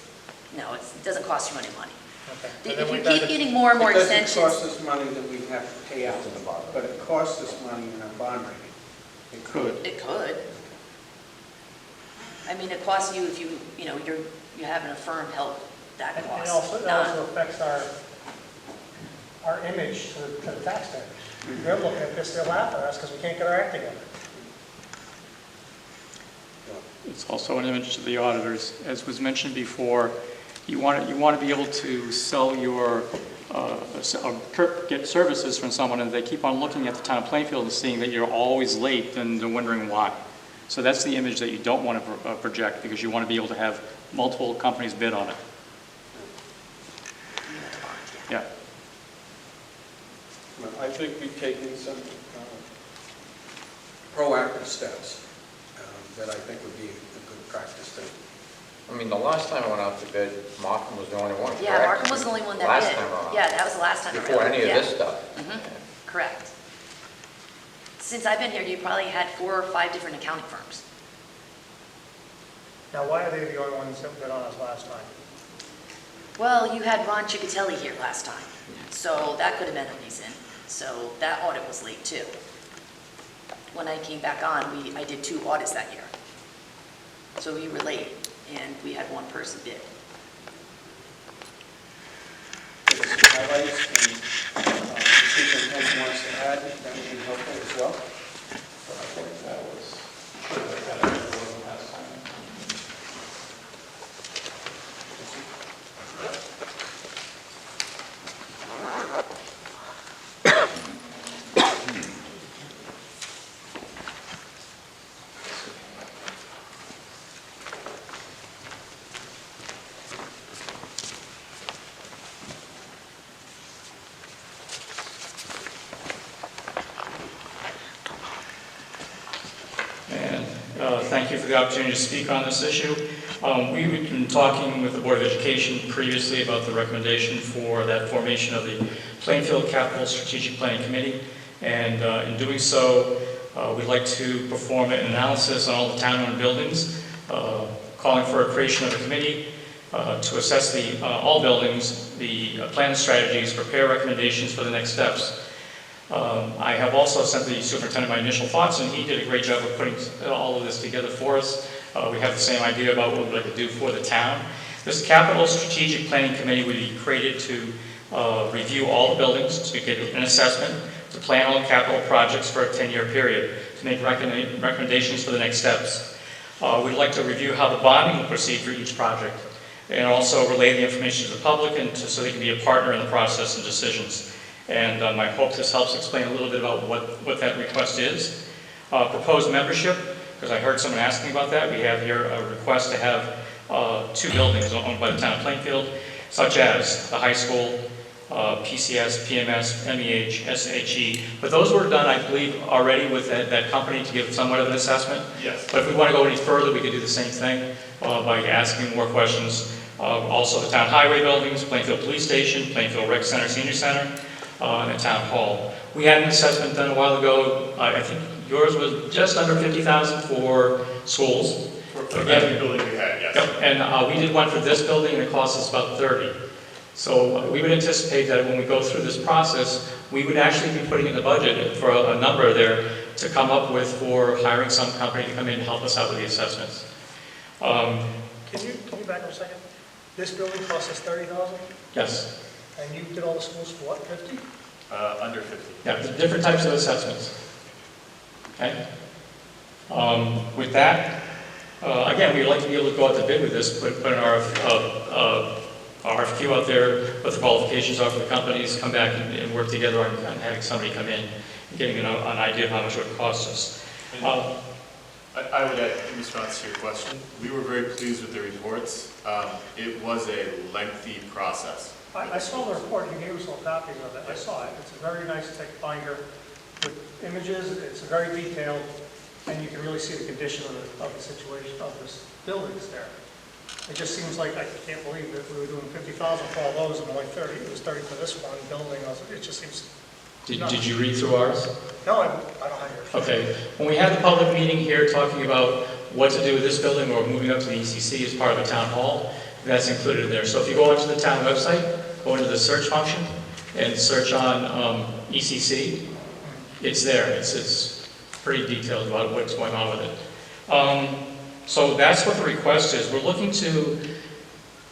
no, it doesn't cost you any money. Okay. And then If we you got keep the- getting more and more It doesn't extensions, cost us money that we have to pay out, but it costs us money in our bond rating. It could. it could. I mean, it costs you if you know, you're having a firm help that And cost. also, it not- also affects our image to the taxpayers. They're looking at this, they're laughing at us because we can't get our act together. It's also an image to the auditors. As was mentioned before, you want to be able to sell your, get services from someone, and they keep on looking at the town of Plainfield and seeing that you're always late, and they're wondering why. So that's the image that you don't want to project, because you want to be able to have multiple companies bid on it. Yeah. Well, I think we've taken some proactive steps that I think would be a good practice to. I mean, the last time I went out to bid, Markham was the only one, correct? Yeah, Markham was the only one that Last did. time around. Yeah, that was the last time around. Before any of Yeah. this stuff. Mhm. Correct. Since I've been here, you probably had 4 or 5 different accounting firms. Now, why are they the only ones that bid on us last time? Well, you had Ron Chickatelli here last time, so that could have been a reason. So that audit was late too. When I came back on, I did 2 audits that year. So we were late, and we had 1 person bid. Give us some highlights, and the superintendent wants to add, that would be helpful as well. And thank you for the opportunity to speak on this issue. We've been talking with the Board of Education previously about the recommendation for that formation of the Plainfield Capital Strategic Planning Committee. And in doing so, we'd like to perform an analysis on all the town-owned buildings, calling for a creation of a committee to assess all buildings, the plan strategies, prepare recommendations for the next steps. I have also sent the superintendent my initial thoughts, and he did a great job of putting all of this together for us. We have the same idea about what we'd like to do for the town. This Capital Strategic Planning Committee would be created to review all the buildings, to get an assessment, to plan all capital projects for a 10-year period, to make recommendations for the next steps. We'd like to review how the bonding will proceed for each project, and also relay the information to the public so they can be a partner in the process and decisions. And I hope this helps explain a little bit about what that request is. Proposed membership, because I heard someone asking about that. We have here a request to have 2 buildings owned by the town of Plainfield, such as the high school, PCS, PMS, MEH, SHE. But those were done, I believe, already with that company to give somewhat of an assessment. Yes. But if we want to go any further, we could do the same thing by asking more questions. Also, the town highway buildings, Plainfield Police Station, Plainfield Rec Center, Senior Center, and the town hall. We had an assessment done a while ago. I think yours was just under 50,000 for schools. For every building we had, yes. Yep, and we did one for this building, and it cost us about 30. So we would anticipate that when we go through this process, we would actually be putting in the budget for a number there to come up with for hiring some company to come in and help us out with the assessments. Can you back up a second? This building cost us $30,000, Yes. and you did all the schools for what, 50? Under 50. Yeah, the different types of assessments. Okay? With that, again, we'd like to be able to go out to bid with this, put an RFQ out there, what the qualifications are for the companies, come back and work together on having somebody come in and getting an idea of how much it would cost us. I would add, in response to your question, we were very pleased with the reports. It was a lengthy process. I saw the report, you gave us all copies of it, I saw it. It's a very nice thick binder with images, it's very detailed, and you can really see the condition of the situation, of the buildings there. It just seems like, I can't believe that we were doing 50,000 for all those, and only 30, it was 30 for this one building, it just seems... Did you read through ours? No, I don't have your... Okay, when we had the public meeting here talking about what to do with this building or moving up to the ECC as part of a town hall, that's included in there. So if you go onto the town website, go into the search function and search on ECC, it's there. It's pretty detailed about what's going on with it. So that's what the request is. We're looking to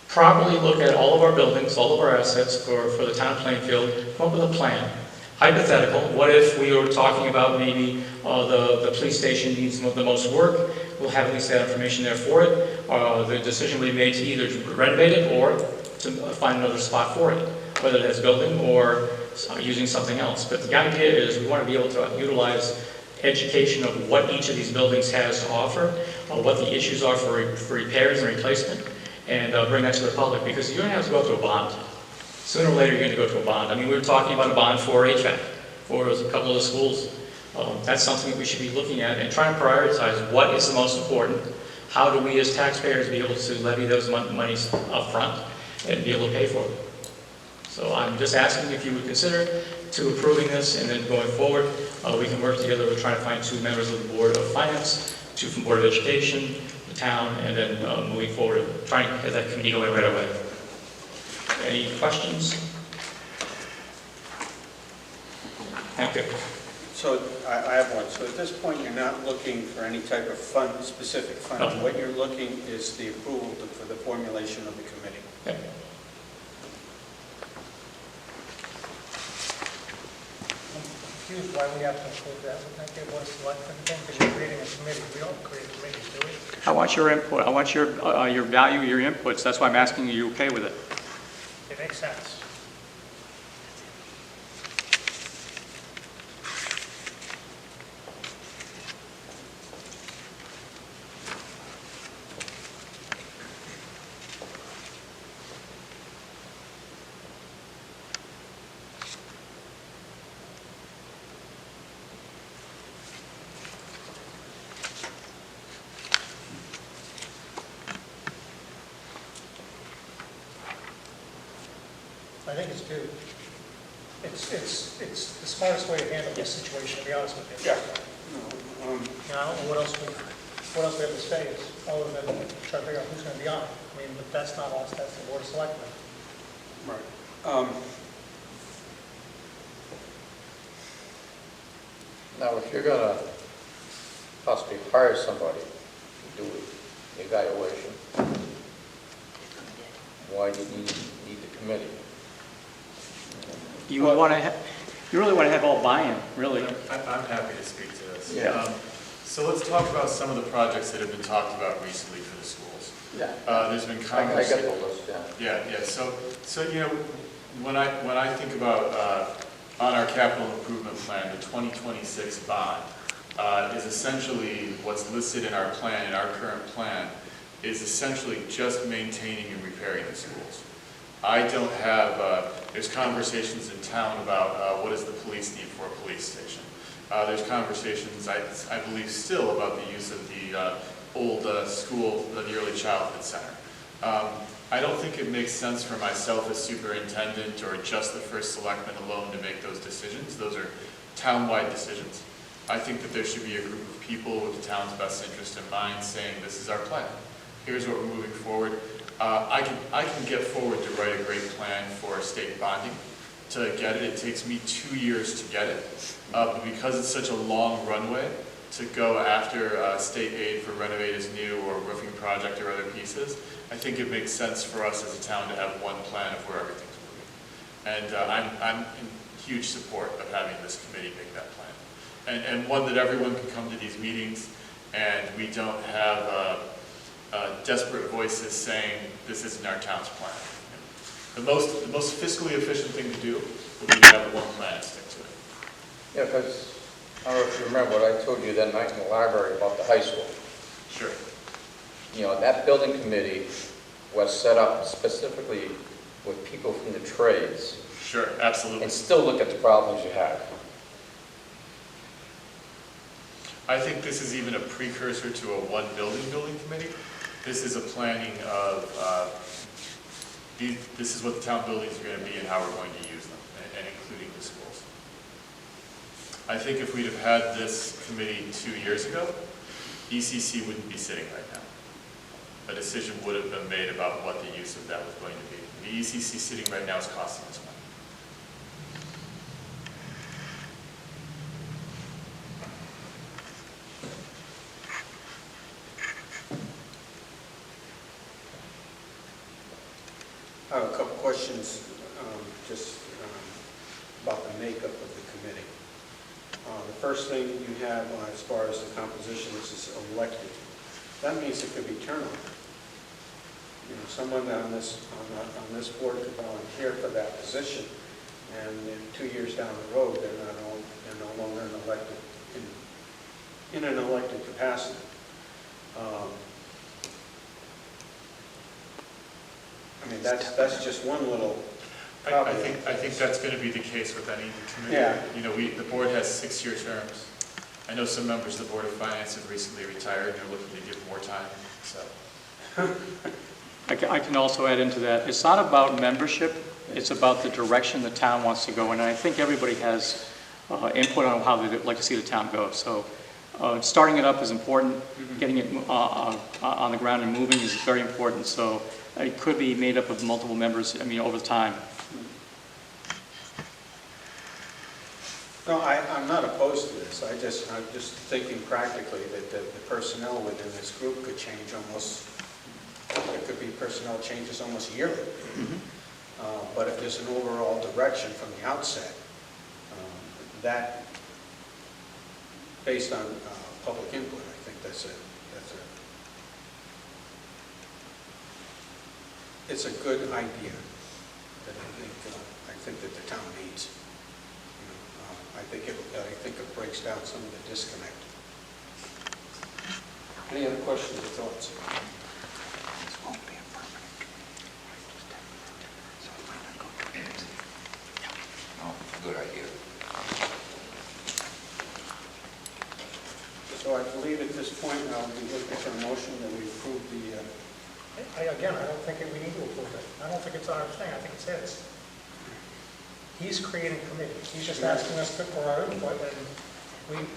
properly look at all of our buildings, all of our assets for the town of Plainfield, come up with a plan. Hypothetical, what if we were talking about maybe the police station needs the most work? We'll have at least that information there for it. The decision will be made to either renovate it or to find another spot for it, whether that's building or using something else. But the idea is we want to be able to utilize education of what each of these buildings has to offer, what the issues are for repairs and replacement, and bring that to the public, because you're going to have to go up to a bond. Sooner or later, you're going to go to a bond. I mean, we were talking about a bond for HVAC, for a couple of the schools. That's something that we should be looking at and trying to prioritize what is the most important. How do we as taxpayers be able to levy those monies up front and be able to pay for it? So I'm just asking if you would consider to approving this, and then going forward, we can work together. We're trying to find 2 members of the Board of Finance, 2 from Board of Education, the town, and then moving forward, trying to get that committee going right away. Any questions? Thank you. So I have one. So at this point, you're not looking for any type of fund, specific funding. No. What you're looking is the approval for the formulation of the committee. Okay. I'm confused why we have to include that. Wouldn't that give us selectmen thing, because you're creating a committee. We don't create committees, do we? I want your input. I want your value, your inputs. That's why I'm asking you, okay with it? It makes sense. I think it's due. It's the smartest way to handle this situation, to be honest with you. Yeah. No, I don't know what else we have to say, is other than try to figure out who's going to be on it. I mean, but that's not us, that's the Board of Selectmen. right. Now, if you're gonna possibly hire somebody to do the evaluation, why do you need the committee? You really want to have all buy-in, really. I'm happy to speak to this. Yeah. So let's talk about some of the projects that have been talked about recently for the schools. Yeah. There's been I conversation. got the list, yeah. Yeah. So you know, when I think about on our capital improvement plan, the 2026 bond is essentially what's listed in our plan, in our current plan, is essentially just maintaining and repairing the schools. I don't have, there's conversations in town about what does the police need for a police station. There's conversations, I believe still, about the use of the old school, the early childhood center. I don't think it makes sense for myself as superintendent or just the first selectman alone to make those decisions. Those are town-wide decisions. I think that there should be a group of people with the town's best interest in mind saying, this is our plan. Here's what we're moving forward. I can get forward to write a great plan for state bonding. To get it, it takes me 2 years to get it. But because it's such a long runway to go after state aid for renovate as new or roofing project or other pieces, I think it makes sense for us as a town to have one plan of where everything's moving. And I'm in huge support of having this committee make that plan. And one that everyone can come to these meetings and we don't have desperate voices saying this isn't our town's plan. The most fiscally efficient thing to do would be to have one plan and stick to it. Yeah, because I don't know if you remember what I told you that night in the library about the high school. Sure. You know, that building committee was set up specifically with people from the trades Sure, absolutely. and still look at the problems you have. I think this is even a precursor to a building committee. This is a planning of, this is what the town buildings are going to be and how we're going to use them, and including the schools. I think if we'd have had this committee 2 years ago, ECC wouldn't be sitting right now. A decision would have been made about what the use of that was going to be. The ECC sitting right now is costing us money. I have a couple questions, just about the makeup of the committee. The first thing you have as far as the composition is elected. That means it could be turnover. You know, someone on this board could volunteer for that position, and then 2 years down the road, they're no longer an elected in an elected capacity. I mean, that's just one little I caveat. think that's going to be the case with any committee. Yeah. You know, the board has 6-year terms. I know some members of the Board of Finance have recently retired and are looking to give more time, so. I can also add into that, it's not about membership, it's about the direction the town wants to go in. And I think everybody has input on how they'd like to see the town go. So starting it up is important, getting it on the ground and moving is very important. So it could be made up of multiple members, I mean, over time. No, I'm not opposed to this. I'm just thinking practically that the personnel within this group could change almost, there could be personnel changes almost yearly. But if there's an overall direction from the outset, that, based on public input, I think it's a good idea that I think that the town needs. I think it breaks down some of the disconnect. Any other questions or thoughts? This won't be a permanent committee. Just have it, so it might not go to vacancy. No, good idea. So I believe at this point, I'll be looking for a motion that we approve the, Again, I don't think we need to approve it. I don't think it's our thing, I think it's his. He's creating a committee. He's just asking us for our input, and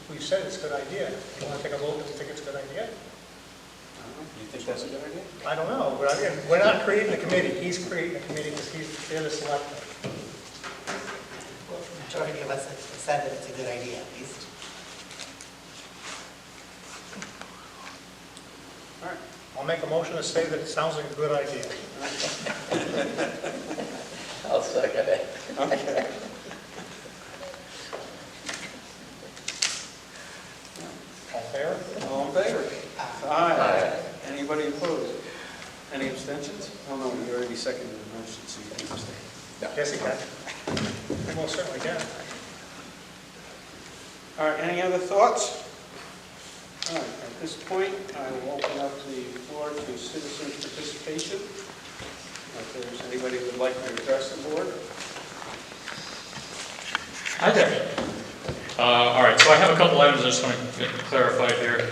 we've said it's a good idea. You want to take a vote, do you think it's a good idea? do you think that's a good idea? I don't know, but again, we're not creating the committee. He's creating the committee because they're the selectmen. Well, the majority of us have said that it's a good idea, at least. All right. I'll make a motion to say that it sounds like a good idea. I'll second it. Okay. All fair? All in favor? Aye. Anybody opposed? Any abstentions? Oh, no, you already seconded the motion, so you can abstain. Yes, he can. Most certainly can. All right, any other thoughts? All right, at this point, I will open up the floor to citizen participation. If there's anybody who would like to address the board. Hi there. All right, so I have a couple items I just want to clarify here.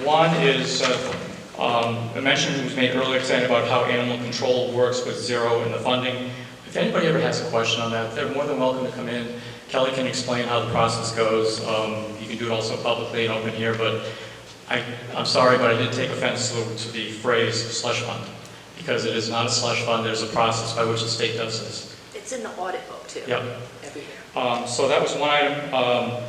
One is a mention was made earlier today about how animal control works with zero in the funding. If anybody ever has a question on that, they're more than welcome to come in. Kelly can explain how the process goes. You can do it also publicly and open here, but I'm sorry, but I did take offense to the phrase slush fund, because it is not a slush fund. There's a process by which the state does this. It's in the audit book too. Yep. Every year. So that was one item.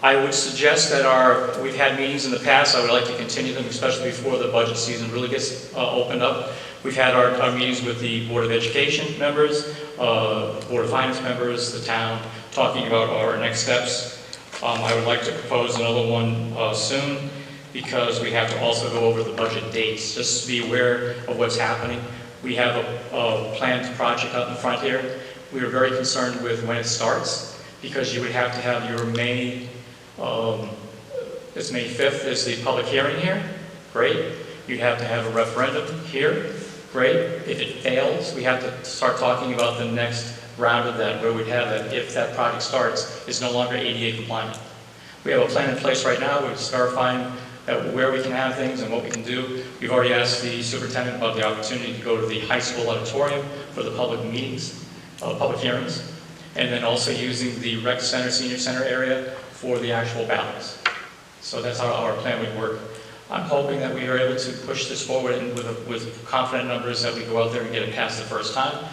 I would suggest that we've had meetings in the past. I would like to continue them, especially before the budget season really gets opened up. We've had our meetings with the Board of Education members, Board of Finance members, the town, talking about our next steps. I would like to propose another one soon, because we have to also go over the budget dates, just to be aware of what's happening. We have a planned project out in front here. We are very concerned with when it starts, because you would have to have your it's May 5th is the public hearing here, great. You'd have to have a referendum here, great. If it fails, we have to start talking about the next round of that, where we'd have that, if that project starts, is no longer ADA compliant. We have a plan in place right now, we're just verifying where we can have things and what we can do. We've already asked the superintendent about the opportunity to go to the high school auditorium for the public meetings, public hearings, and then also using the rec center, senior center area for the actual ballots. So that's how our plan would work. I'm hoping that we are able to push this forward and with confident numbers that we go out there and get it passed the first time.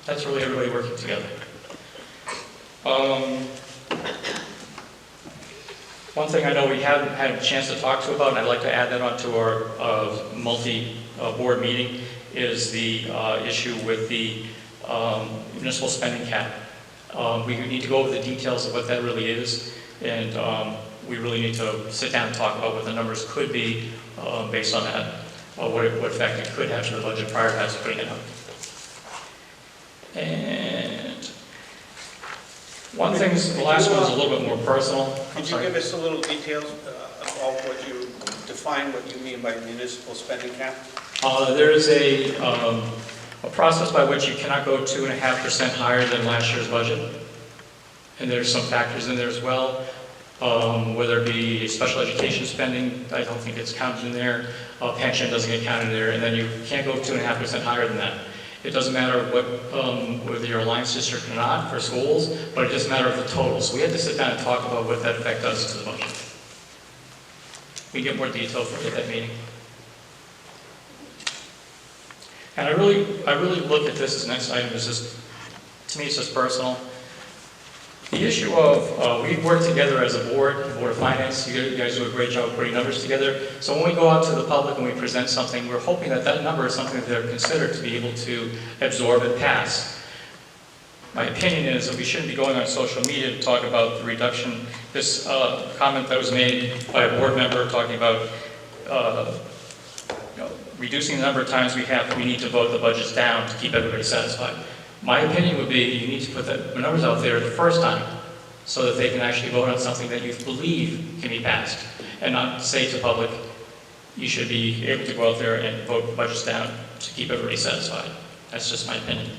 That's really everybody working together. One thing I know we haven't had a chance to talk to about, and I'd like to add that onto our multi-board meeting, is the issue with the municipal spending cap. We need to go over the details of what that really is, and we really need to sit down and talk about what the numbers could be based on that, what effect it could have to the budget prior to us putting it up. And one thing, the last one is a little bit more personal. Could you give us a little details of what you define what you mean by municipal spending cap? There is a process by which you cannot go 2.5% higher than last year's budget. And there's some factors in there as well, whether it be special education spending, I don't think it's counted in there, pension doesn't get counted in there, and then you can't go 2.5% higher than that. It doesn't matter whether you're Alliance District or not for schools, but it doesn't matter of the total. So we had to sit down and talk about what that effect does to the budget. We get more detail for that meeting. And I really look at this as next item is just, to me, it's just personal. The issue of, we work together as a board of finance, you guys do a great job putting numbers together. So when we go out to the public and we present something, we're hoping that that number is something that they're considered to be able to absorb and pass. My opinion is that we shouldn't be going on social media to talk about the reduction. This comment that was made by a board member talking about reducing the number of times we need to vote the budgets down to keep everybody satisfied. My opinion would be you need to put the numbers out there the first time so that they can actually vote on something that you believe can be passed and not say to the public, you should be able to go out there and vote the budgets down to keep everybody satisfied. That's just my opinion.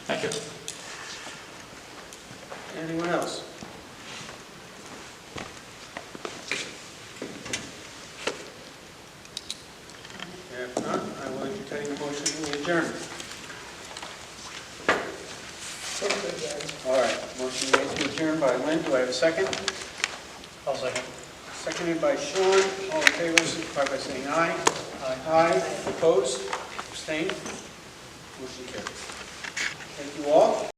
Thank you. Anyone else? If not, I will entertain a motion to adjourn. All right, motion made to adjourn by Lynn. Do I have a second? I'll second. Seconded by Sean. All in favor, signify by saying aye. Aye. Opposed? Abstained? Motion carries.